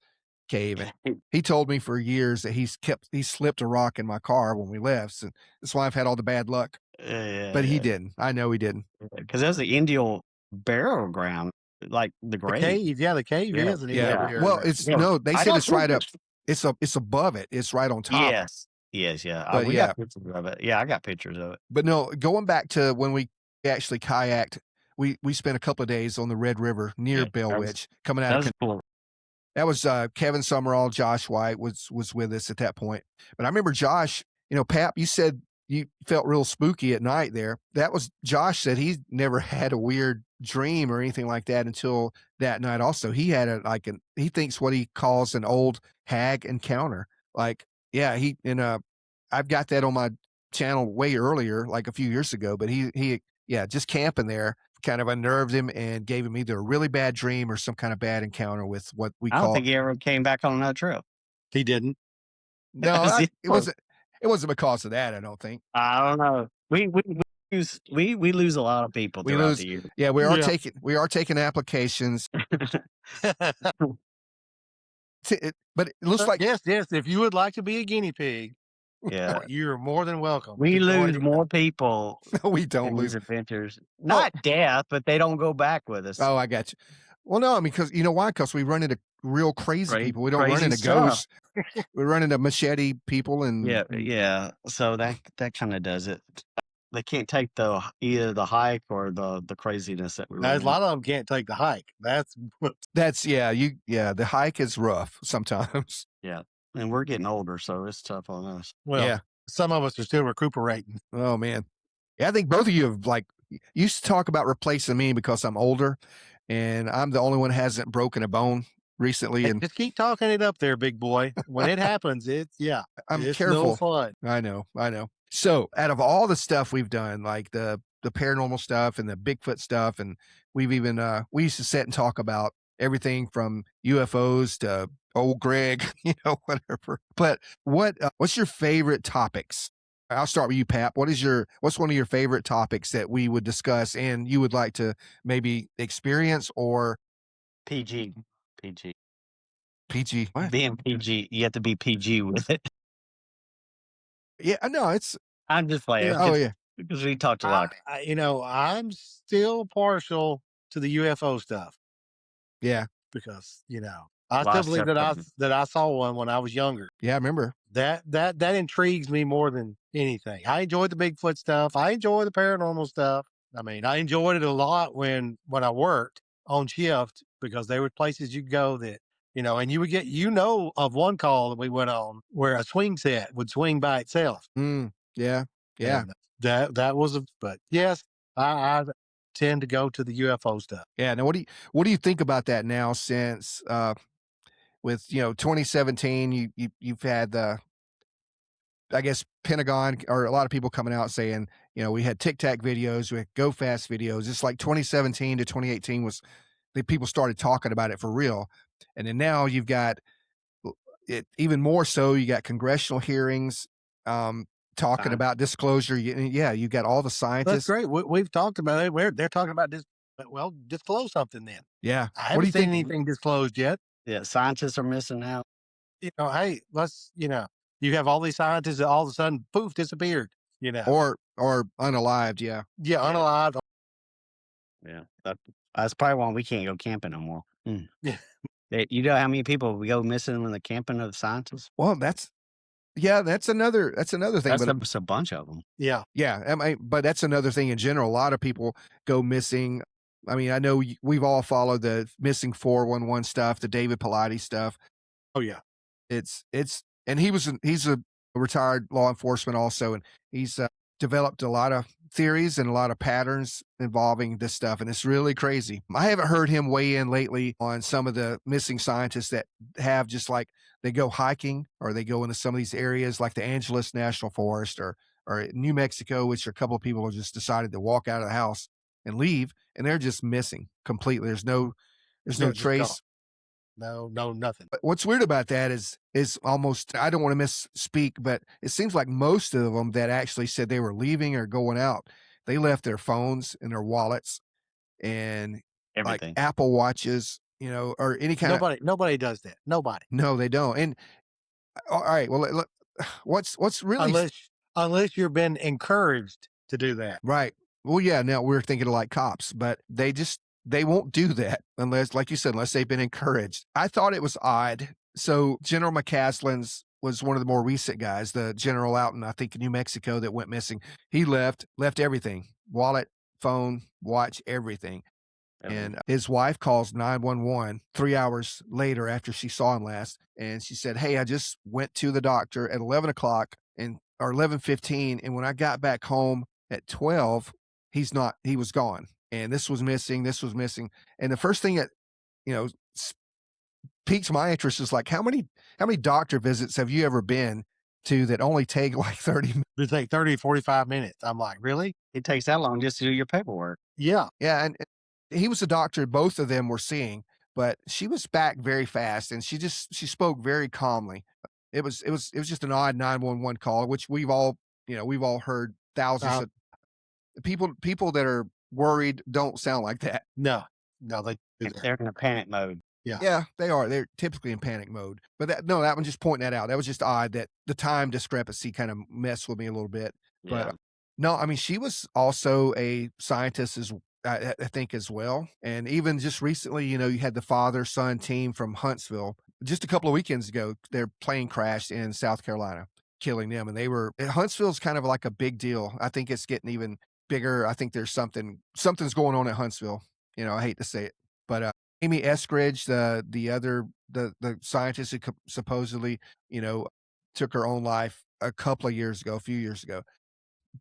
cave." And he told me for years that he slipped a rock in my car when we left, so that's why I've had all the bad luck. Yeah, But he yeah, didn't. I know he didn't. because that's the Indian burial ground, like the The grave. cave, yeah, the cave Yeah, is an Yeah. Indian yeah, burial Well, ground. it's yeah. no, they I said got it's right up. pictures. It's above it. It's right on top. Yes, yes, yeah. But We yeah, got pictures of it. Yeah, I got pictures of it. but no, going back to when we actually kayaked, we spent a couple of days on the Red River near Yeah, Bell Witch coming out that of was cool. that was, Kevin Summerall, Josh White was with us at that point. But I remember Josh, Pap, you said you felt real spooky at night there. That was Josh said he never had a weird dream or anything like that until that night also. He had he thinks what he calls an old hag encounter. Like, yeah, I've got that on my channel way earlier, like a few years ago, but yeah, just camping there kind of unnerved him and gave him either a really bad dream or some kind of bad encounter with what we I don't call think he ever came back on another trip. He didn't. no, Zero. it wasn't because of that, I don't think. I don't know. We lose a lot of people We throughout lose the year. yeah, Yeah. we are taking applications but it looks like Yes, yes, if you would like to be a guinea pig, Yeah. you're more than welcome We to join lose the more people no, we don't in these lose. adventures. Oh, Not death, but they don't go back with us. oh, I got you. Well, no, I mean, because you know why? Because we run into real crazy people. We don't run Crazy into stuff. ghosts. We run into machete people Yeah, and yeah. So that kinda does it. They can't take either the hike or the craziness that we Now, run a into. lot of them can't take the hike. That's that's the hike is rough sometimes. Yeah, and we're getting older, so it's tough on us. well, Yeah. some of us are still recuperating. Oh man. Yeah, I think both of you have used to talk about replacing me because I'm older and I'm the only one who hasn't broken a bone recently. Hey, And just keep talking it up there, big boy. When it happens, I'm it's no careful. fun. I know. So out of all the stuff we've done, like the paranormal stuff and the Bigfoot stuff, and we've even we used to sit and talk about everything from UFOs to old Greg, whatever. But what's your favorite topics? I'll start with you, Pap. What's one of your favorite topics that we would discuss and you would like to maybe experience or PG. PG. PG? What? Being PG, you have to be PG with it. Yeah, no, it's I'm just playing. Yeah. oh yeah, Because we talked a lot. I'm still partial to the UFO stuff yeah, because I still Last believe September. that I saw one when I was younger. yeah. I remember. That intrigues me more than anything. I enjoyed the Bigfoot stuff. I enjoy the paranormal stuff. I mean, I enjoyed it a lot when I worked on shift because there were places you could go that and you would get of one call that we went on where a swing set would swing by itself. Yeah, yeah, And that was but yes, I tend to go to the UFO stuff. yeah. Now, what do you think about that now? Since with 2017, you've had the I guess Pentagon or a lot of people coming out saying we had Tic Tac videos, we had Go Fast videos. It's like 2017 to 2018 was the people started talking about it for real, and then now you've got it even more so. You got congressional hearings talking about disclosure. Yeah, you got all the That's scientists. great. We've talked about it. They're talking about this. Well, disclose something then. Yeah, I what do haven't you seen think? anything disclosed yet. Yeah, scientists are missing out. Hey, you have all these scientists that all of a sudden, poof, disappeared. Or unalived? Yeah, Yeah, unalived. Yeah, that's probably why we can't go camping no more. Yeah. You know how many people we go missing when the camping of the scientists? well, that's Yeah, that's another thing, That's but a bunch of them. Yeah. yeah, but that's another thing in general. A lot of people go missing. I mean, I know we've all followed the missing 411 stuff, the David Pilates stuff. Oh, yeah. And he's a retired law enforcement also, and he's developed a lot of theories and a lot of patterns involving this stuff, and it's really crazy. I haven't heard him weigh in lately on some of the missing scientists that have just like they go hiking or they go into some of these areas like the Angeles National Forest or New Mexico, which a couple of people have just decided to walk out of the house and leave, and they're just missing completely. There's no Yeah, just gone. trace. No, nothing. But what's weird about that is almost I don't want to misspeak, but it seems like most of them that actually said they were leaving or going out, they left their phones and their wallets and like Everything. Apple Watches, or any kind of Nobody does that. Nobody. no, they don't. And all right, well, what's really Unless you're been encouraged to do that. right. Well, yeah, now we're thinking of like cops, but they won't do that unless, like you said, unless they've been encouraged. I thought it was odd. So General McCaslin's was one of the more recent guys, the general out in, I think, New Mexico that went missing. He left everything, wallet, phone, watch, everything. And his wife calls 911 3 hours later after she saw him last. And she said, "Hey, I just went to the doctor at 11 o'clock or 11:15. And when I got back home at 12, he was gone. And this was missing. This was missing." And the first thing that, you know, piques my interest is like, how many doctor visits have you ever been to that only take like 30 minutes? It take 30, 45 minutes. I'm like, really? It takes that long just to do your paperwork. Yeah. Yeah. And he was a doctor both of them were seeing, but she was back very fast and she spoke very calmly. It was just an odd 911 call, which we've all heard thousands Uh, of people that are worried don't sound like that. no, they do They're that. in a panic mode. Yeah. Yeah, they are. They're typically in panic mode. But that one just pointing that out. That was just odd that the time discrepancy kind of messed with me a little bit. But Yeah. no, I mean, she was also a scientist I think as well. And even just recently, you had the father son team from Huntsville. Just a couple of weekends ago, their plane crashed in South Carolina, killing them. And Huntsville's kind of like a big deal. I think it's getting even bigger. I think there's something's going on at Huntsville. I hate to say it, but Amy Eskridge, the scientist who supposedly, took her own life a few years ago.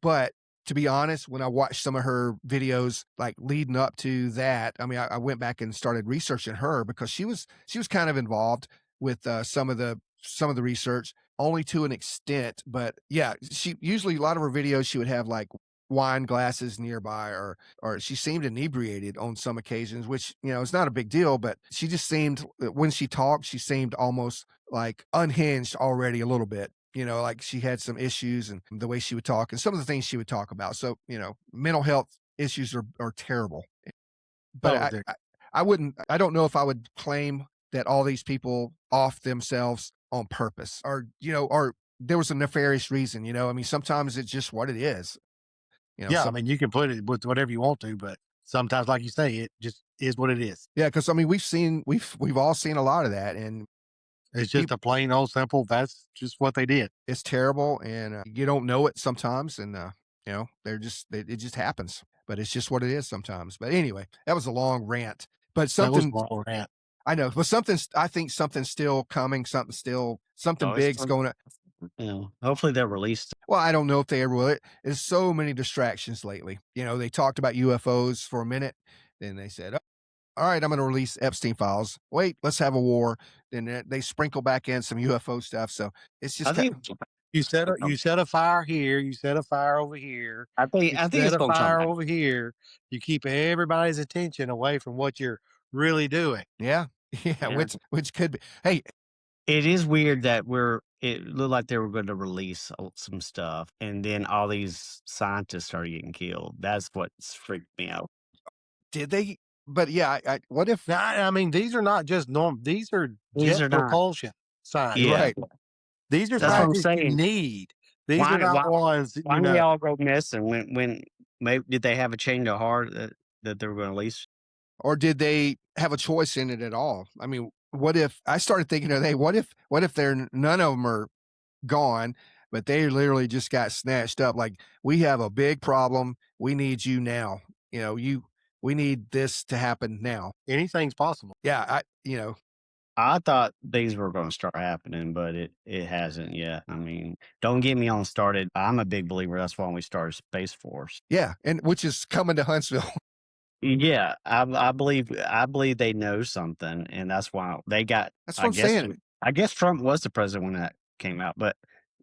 But to be honest, when I watched some of her videos like leading up to that, I mean, I went back and started researching her because she was kind of involved with some of the research, only to an extent. But yeah, she usually a lot of her videos she would have like wine glasses nearby or she seemed inebriated on some occasions, which is not a big deal, but she just seemed when she talked, she seemed almost like unhinged already a little bit. Like she had some issues and the way she would talk and some of the things she would talk about. So, mental health issues are terrible. But I don't know if I would claim that all these people off themselves on purpose or there was a nefarious reason, I mean, sometimes it's just what it is. Yeah. I mean, you can put it with whatever you want to, but sometimes, like you say, it just is what it is. Yeah, because I mean, we've all seen a lot of that, and It's just a plain old simple. That's just what they did. it's terrible, and you don't know it sometimes, and it just happens. But it's just what it is sometimes. But anyway, that was a long rant. But That was something more rant. I know, but I think something's still coming. Something Oh, it's big's going to. Hopefully they're released. Well, I don't know if they ever will. There's so many distractions lately. They talked about UFOs for a minute, then they said, all right, I'm going to release Epstein files. Wait, let's have a war. Then they sprinkle back in some UFO stuff. So it's just I think You set a fire here. You set a fire over here. I think You I think set it's a gonna come fire back. over here. You keep everybody's attention away from what you're really doing. yeah, yeah, Yeah. which could be. Hey, It is weird that it looked like they were going to release some stuff, and then all these scientists started getting killed. That's what's freaked me out. did they? But yeah, what if? Now, I mean, these are not just normal. These are These jet are not. propulsion scientists. Yeah. Right. These are That's what I'm scientists you saying. need. These Why are not ones that, why did they all go missing when maybe did they have a change of heart that they were going to release? Or did they have a choice in it at all? I mean, what if I started thinking of, hey, what if none of them are gone, but they literally just got snatched up. Like, we have a big problem. We need you now. We need this to happen now. Anything's possible. Yeah. I thought these were going to start happening, but it hasn't yet. I mean, don't get me on started. I'm a big believer. That's why we started Space Force. Yeah. And which is coming to Huntsville. Yeah, I believe they know something, and that's why they got. That's what I'm saying. I guess Trump was the president when that came out, but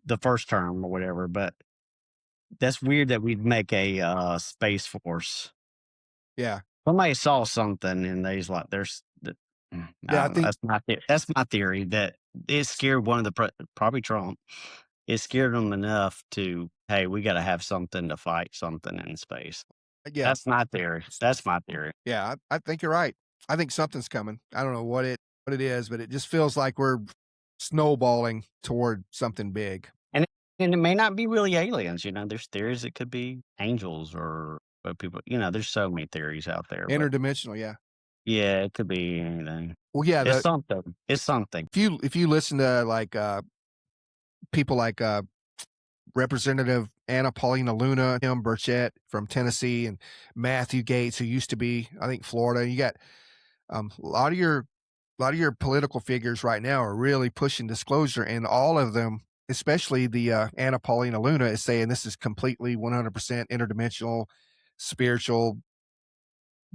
the first term or whatever. But that's weird that we'd make a Space Force. Yeah. Somebody saw something, and they's like, "There's." I Yeah. I don't know. think, That's my theory that it scared one of the probably Trump. It scared them enough to, hey, we got to have something to fight something in space. yeah. That's my theory. That's my theory. Yeah. I think you're right. I think something's coming. I don't know what it is, but it just feels like we're snowballing toward something big. And it may not be really aliens. There's theories it could be angels or people. There's so many theories out there. But Interdimensional. Yeah. yeah, it could be anything. Well, yeah. It's something. It's something. If you listen to like people like Representative Anna Paulina Luna, Tim Burchett from Tennessee, and Matthew Gates, who used to be, I think, Florida. You got a lot of your political figures right now are really pushing disclosure, and all of them, especially the Anna Paulina Luna, is saying this is completely 100% interdimensional, spiritual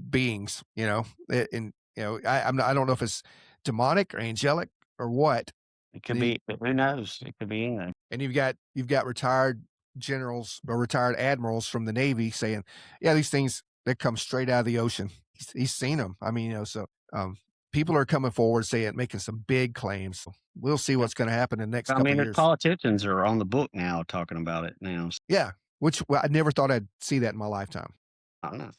beings. I don't know if it's demonic or angelic or what. It could be. Who knows? It could be anything. And you've got retired generals or retired admirals from the Navy saying, yeah, these things that come straight out of the ocean. He's seen them. I mean, so people are coming forward saying, making some big claims. We'll see what's going to happen in the next couple of The years. politicians are on the book now talking about it now. Yeah, which I never thought I'd see that in my lifetime. I don't know.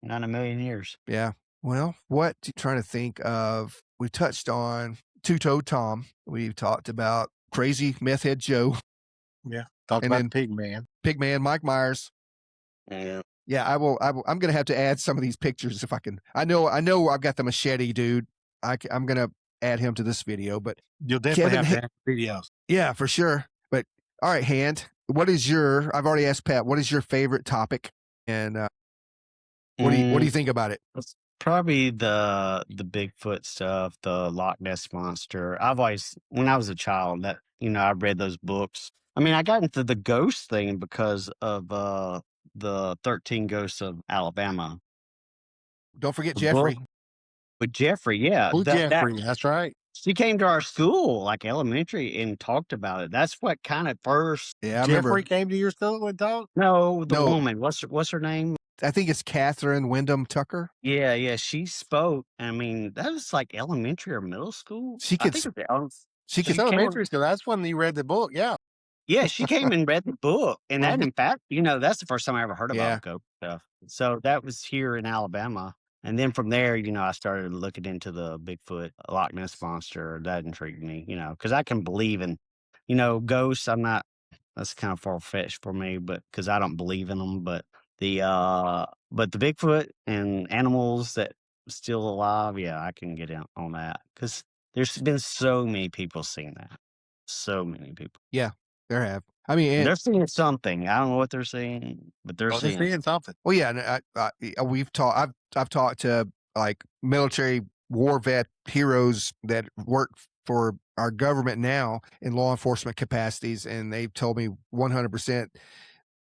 Not in a million years. Yeah. Well, what you trying to think of? We touched on Two-Toed Tom. We've talked about Crazy Meth Head Joe. Yeah. Talked And about then Pigman, Mike Myers. Yeah. Yeah, I'm going to have to add some of these pictures if I can. I know I've got the machete dude. I'm going to add him to this video, but you'll definitely Kevin, have to have videos. Yeah, for sure. But all right, Hand, I've already asked Pat, what is your favorite topic? And what do you think about it? It's probably the Bigfoot stuff, the Loch Ness monster. When I was a child, that I read those books. I mean, I got into the ghost thing because of the 13 Ghosts of Alabama. Don't forget Jeffrey. With Jeffrey, yeah. Jeffrey, that's right. She came to our school, like elementary, and talked about it. That's what kind of first. Yeah, I Jeffrey remember. Came to your school and talked? No, the woman. What's her name? I think it's Catherine Wyndham Tucker. Yeah. She spoke. I mean, that was like elementary or middle school. She could. Elementary school. That's when you read the book. Yeah. Yeah, she came and read the book, and that, in fact, that's the first time I ever heard about ghost stuff. So that was here in Alabama. And then from there, I started looking into the Bigfoot, Loch Ness monster. That intrigued me, because I can believe in, ghosts. That's kind of far fetched for me, but because I don't believe in them. But the Bigfoot and animals that are still alive, yeah, I can get in on that because there's been so many people seeing that. So many people. Yeah, there have. I mean, they're seeing something. I don't know what they're seeing, but they're seeing something. Well, yeah, and I've talked to like military war vet heroes that work for our government now in law enforcement capacities, and they've told me 100%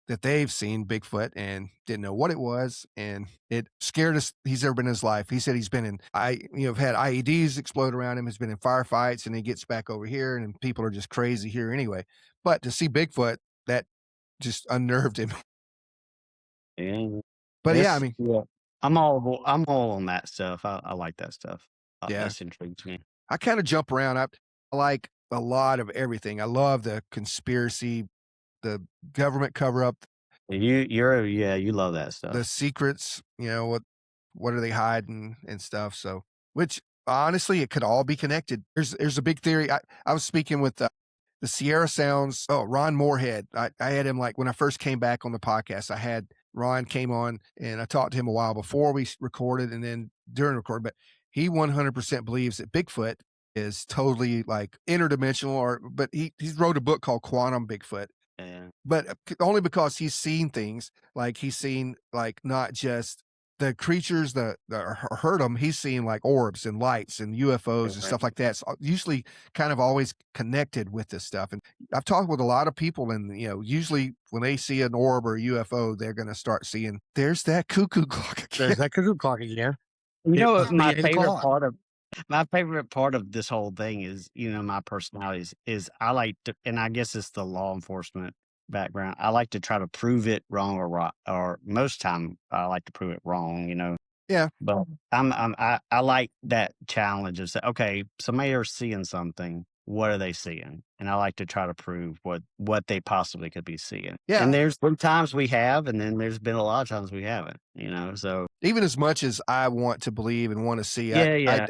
that they've seen Bigfoot and didn't know what it was, and it scared us. He's ever been in his life. He said he's been in had IEDs explode around him. Has been in firefights, and he gets back over here, and people are just crazy here anyway. But to see Bigfoot, that just unnerved him. Yeah. But yeah, I mean, I'm all on that stuff. I like that stuff. Yeah, that's intrigues me. I kind of jump around. I like a lot of everything. I love the conspiracy, the government cover up. You love that stuff. The secrets, what are they hiding and stuff. So, which honestly, it could all be connected. There's a big theory. I was speaking with the Sierra Sounds. Oh, Ron Moorhead. I had him like when I first came back on the podcast. I had Ron came on and I talked to him a while before we recorded and then during recording. But he 100% believes that Bigfoot is totally like interdimensional, but he's wrote a book called Quantum Bigfoot. Yeah. But only because he's seen things, like he's seen like not just the creatures that hurt him, he's seen like orbs and lights and UFOs and Right. stuff like that. So usually kind of always connected with this stuff. And I've talked with a lot of people, and usually when they see an orb or a UFO, they're going to start seeing there's that cuckoo clock again. There's that cuckoo clock again. You It know must what be 8 o'clock. my favorite part of this whole thing is, my personality is I like to, and I guess it's the law enforcement background. I like to try to prove it wrong or right, or most time I like to prove it wrong. Yeah. But I like that challenge of say, okay, somebody are seeing something. What are they seeing? And I like to try to prove what they possibly could be seeing. Yeah. And there's been times we have, and then there's been a lot of times we haven't. So Even as much as I want to believe and want to see, yeah.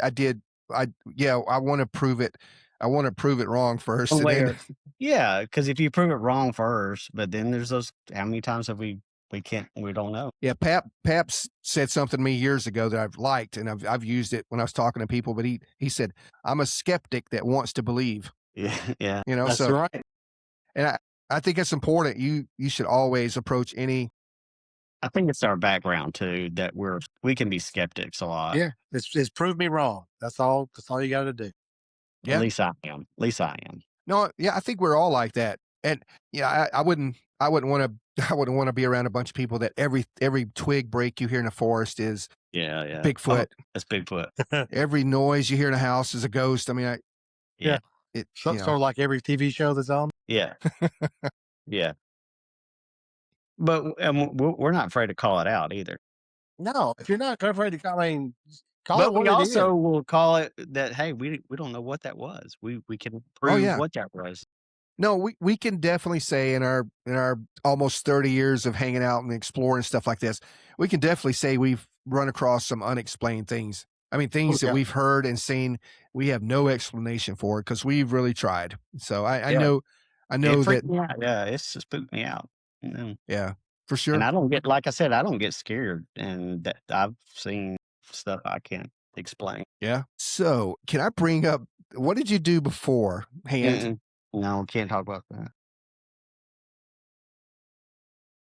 I want to prove it. I want to prove it wrong first. And then, Yeah, because if you prove it wrong first, but then there's those. How many times have we don't know? yeah, Paps said something to me years ago that I've liked, and I've used it when I was talking to people. But he said, "I'm a skeptic that wants to believe." Yeah, yeah. That's So right. and I think it's important. You should always approach any. I think it's our background too that we can be skeptics a lot. Yeah, it's prove me wrong. That's all you got to do. Yeah. At least I am. At least I am. No, yeah, I think we're all like that. And yeah, I wouldn't want to I wouldn't want to be around a bunch of people that every twig break you hear in a forest is Yeah. Bigfoot. Oh, that's Bigfoot. Every noise you hear in a house is a ghost. I mean, Yeah. Sort of like every TV show that's on. Yeah. Yeah. But we're not afraid to call it out either. No, if you're not afraid to call, call But it what we it also is. will call it that. Hey, we don't know what that was. We can prove what that was. No, we can definitely say in our almost 30 years of hanging out and exploring stuff like this, we can definitely say we've run across some unexplained things. I mean, things that we've heard and seen, we have no explanation for it because we've really tried. So I know that. Me out. Yeah, it's spooked me out. Yeah, for sure. And I don't get, like I said, I don't get scared, and that I've seen stuff I can't explain. Yeah. So can I bring up what did you do beforehand? No, can't talk about that.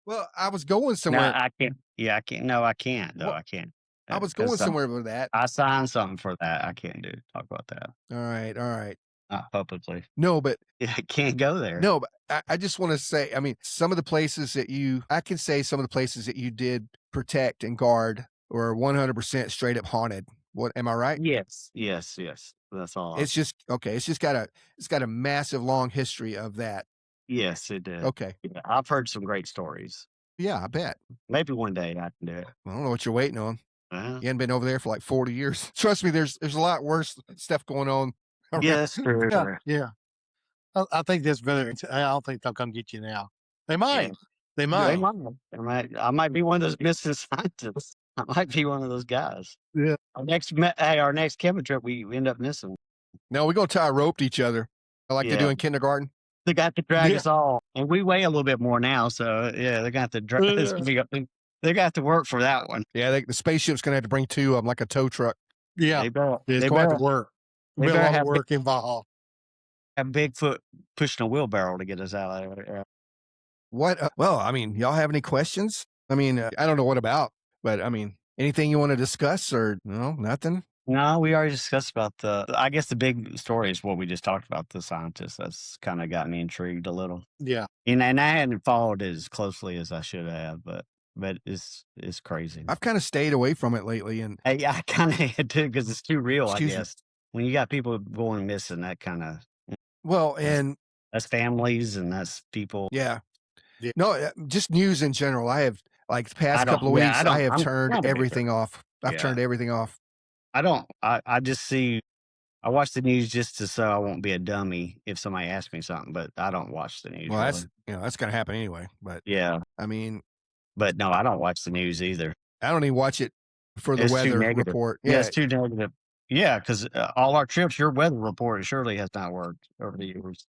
Well, I was going No, somewhere. I can't. Yeah, I can't. No, I can't. Though Well, I can't. I was going somewhere with that. I signed something for that. I can't talk about that. All right. Not publicly. No, but I can't go there. no, but I just want to say, I mean, some of the places that I can say some of the places that you did protect and guard were 100% straight up haunted. What am I right? Yes. That's all. It's just okay. It's got a massive long history of that. Yes, it did. Okay. Yeah, I've heard some great stories. Yeah, I bet. Maybe one day I can do it. I don't know what you're waiting on. You hadn't been over there for like 40 years. Trust me, there's a lot worse stuff going on. Yeah, that's true. Yeah. I think this better. I don't think they'll come get you now. They might. Yeah. They might. I might be one of those missing scientists. I might be one of those guys. Yeah. Our next cabin trip, we end up missing. No, we're gonna tie a rope to each other, like they do in kindergarten. They got to drag us all, and we weigh a little bit more now, so yeah, they're gonna have to drag. They're gonna have to work for that one. Yeah, the spaceship's gonna have to bring two of them, like a tow truck. Yeah, They better have to work. They There'll be better a lot have of work involved. have Bigfoot pushing a wheelbarrow to get us out of there. What? Well, I mean, y'all have any questions? I mean, I don't know what about, but I mean, anything you want to discuss or no, nothing? No, we already discussed about I guess the big story is what we just talked about, the scientist. That's kind of got me intrigued a little. Yeah. And I hadn't followed it as closely as I should have, but it's crazy. I've kind of stayed away from it lately, and Yeah, I kind of had to because it's too real. Excuse I me. guess when you got people going missing, that kind of well, and that's families and that's people. yeah. Yeah. No, just news in general. I have like the past couple of weeks, I have turned everything off. I've turned everything off. I just see. I watch the news just so I won't be a dummy if somebody asks me something, but I don't watch the news. Well, really. that's gonna happen anyway. But Yeah, I mean, but no, I don't watch the news either. I don't even watch it for the It's too weather negative. report. Yeah, Yeah, it's too negative. Yeah, because all our trips, your weather report surely has not worked over the years.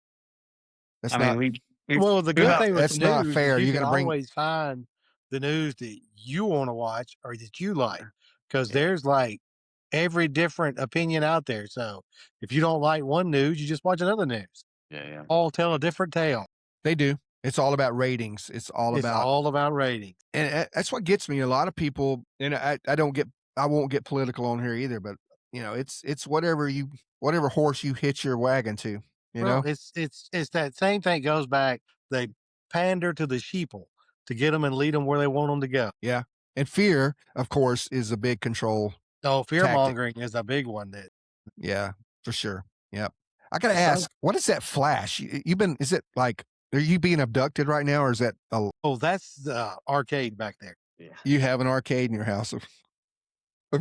that's I not. mean, we Well, the good thing with that's the not news fair. is you You're can gonna bring. always find the news that you want to watch or that you like, because there's like every different opinion out there. So if you don't like one news, you just watch another news. Yeah. All tell a different tale. They do. It's all about ratings. It's all about ratings. and that's what gets me. A lot of people, and I won't get political on here either, but it's whatever horse you hitch your wagon to, you Well, know? it's that same thing goes back. They pander to the sheeple to get them and lead them where they want them to go. Yeah. And fear, of course, is a big control. Oh, fear Tactic. mongering is a big one. Yeah, for sure. Yep. I gotta ask, what is that flash? Is it like, are you being abducted right now, or is that Oh, that's the arcade back there. Yeah. you have an arcade in your house? Of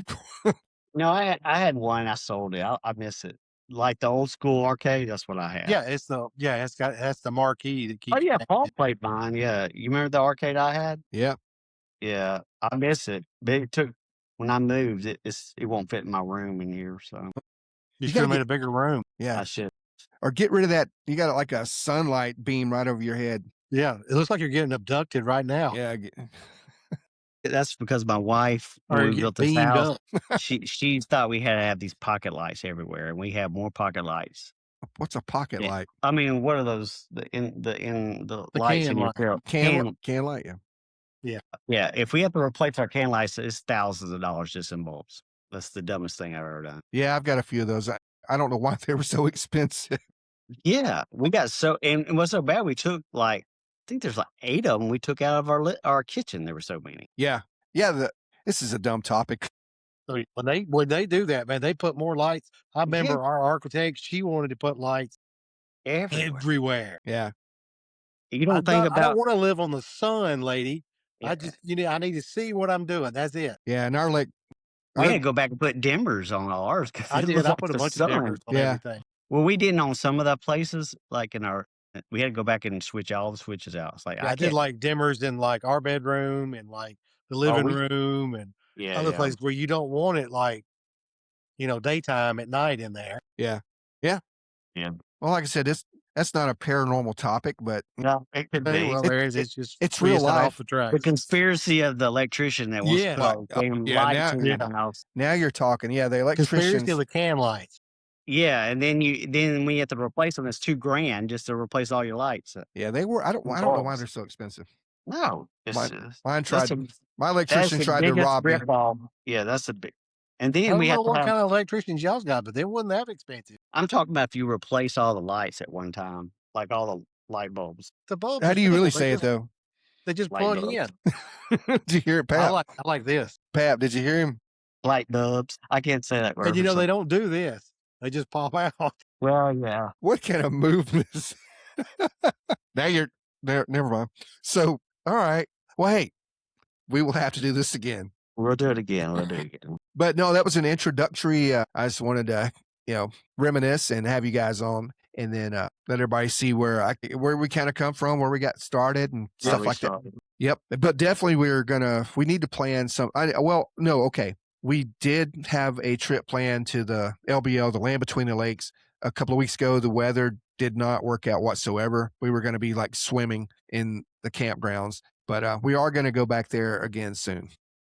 course. No, I had one. I sold it. I miss it. Like the old school arcade. That's what I had. Yeah, that's the marquee that keeps. Oh yeah, Paul played mine. Yeah, you remember the arcade I had? Yep. Yeah, I miss it. But it took when I moved. It won't fit in my room in here. So You should have made a bigger room. Yeah. I should. Or get rid of that. You got like a sunlight beam right over your head. Yeah, it looks like you're getting abducted right now. Yeah. That's because my wife, Or when we get built this beamed house, up. she thought we had to have these pocket lights everywhere, and we have more pocket lights. What's a pocket Yeah. light? I mean, what are those? The lights in your light. Can light. Yeah. Yeah. If we have to replace our can lights, it's thousands of dollars just in bulbs. That's the dumbest thing I've ever done. Yeah, I've got a few of those. I don't know why they were so expensive. Yeah, we got and it was so bad. We took I think there's like 8 of them we took out of our kitchen. There were so many. Yeah. Yeah. This is a dumb topic. So when they do that, man, they put more lights. I remember our architect; she wanted to put lights everywhere. Yeah. You don't I don't want to live on the sun, lady. Yeah. I just I need to see what I'm doing. That's it. Yeah, and we had to go back and put dimmers on ours because I did. I put a bunch of dimmers on everything. Well, we didn't on some of the places, like we had to go back and switch all the switches out. It's like I did like dimmers in like our bedroom and like the living room and other places where you don't want it daytime at night in there. Yeah. Yeah. Yeah. Well, like I said, that's not a paranormal topic, but no, it could be. Well, it's real life. Off the track. The conspiracy of the electrician that was lights in the house. Now you're talking. Yeah, the electrician. Conspiracy of the can lights. Yeah, and then when you have to replace them, it's $2,000 just to replace all your lights. Yeah, they were. I don't know why they're so expensive. No, my electrician tried to rob me. Yeah, that's a big. And then I don't know what kind of electricians y'all's got, but they wasn't that expensive. I'm talking about if you replace all the lights at one time, like all the light bulbs. The bulbs. How do you really say it though? They just plug in. Did you hear it, Pap? I like this. Pap, did you hear him? Light bulbs. I can't say that word. And they don't do this. They just pop out. Well, yeah. What kind of movements? Now you're there. Never mind. So, all right. Well, hey, we will have to do this again. We'll do it again. But no, that was an introductory. I just wanted to, reminisce and have you guys on, and then let everybody see where we kind of come from, where we got started, and stuff like that. Yep. But definitely, we need to plan some. Okay. We did have a trip planned to the LBL, the Land Between the Lakes, a couple of weeks ago. The weather did not work out whatsoever. We were going to be like swimming in the campgrounds, but we are going to go back there again soon.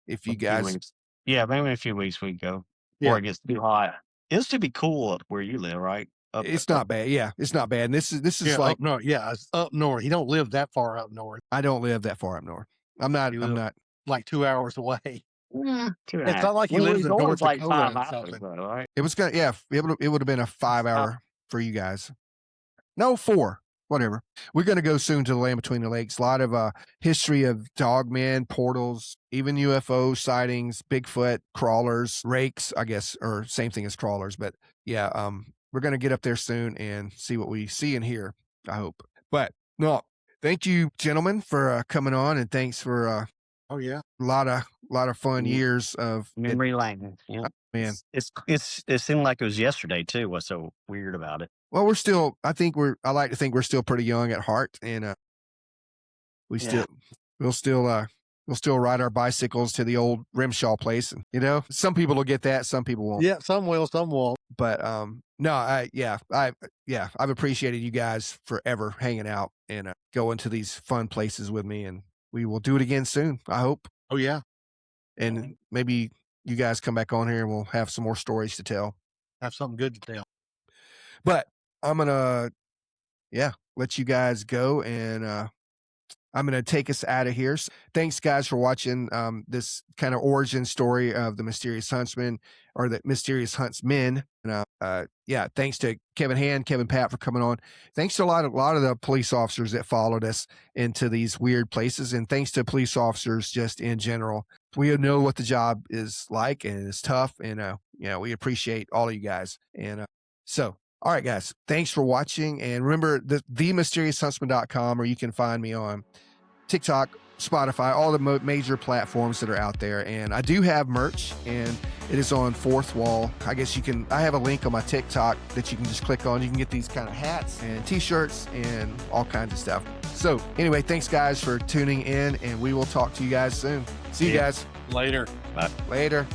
If you guys, maybe in a few weeks we go. Yeah. Or it gets too hot. It's to be cool up where you live, right? It's not bad. Yeah, it's not bad. And this is like up north. Yeah, it's up north. You don't live that far up north. I don't live that far up north. I'm not like 2 hours away. Yeah, it's not like you live in North Dakota or something. Right? It was it would have been a 5 hour for you guys. No, 4. Whatever. We're going to go soon to the Land Between the Lakes. A lot of history of dogmen, portals, even UFO sightings, Bigfoot, crawlers, rakes, I guess, or same thing as crawlers. But yeah, we're going to get up there soon and see what we see and hear, I hope. But no, thank you, gentlemen, for coming on, and thanks for a lot of fun years of memory lane. Yeah, man, it seemed like it was yesterday too. What's so weird about it? Well, I like to think we're still pretty young at heart, and we'll still ride our bicycles to the old Rimshaw place. And, some people will get that, some people won't. Yeah, some will, some won't. But no, I've appreciated you guys forever hanging out and going to these fun places with me, and we will do it again soon, I hope. Oh yeah. And maybe you guys come back on here and we'll have some more stories to tell. Have something good to tell. But I'm going to, let you guys go, and I'm going to take us out of here. So thanks, guys, for watching this kind of origin story of the Mysterious Huntsman, or the Mysterious Huntsmen. And thanks to Kevin Hand, Kevin Pat for coming on. Thanks to a lot of the police officers that followed us into these weird places, and thanks to police officers just in general. We know what the job is like, and it's tough, and we appreciate all of you guys. And all right, guys, thanks for watching. And remember, themysteriousHuntsman.com, or you can find me on TikTok, Spotify, all the major platforms that are out there. And I do have merch, and it is on Fourth Wall. I guess I have a link on my TikTok that you can just click on. You can get these kind of hats and t-shirts and all kinds of stuff. So anyway, thanks, guys, for tuning in, and we will talk to you guys soon. See you guys. Later. Bye. Later.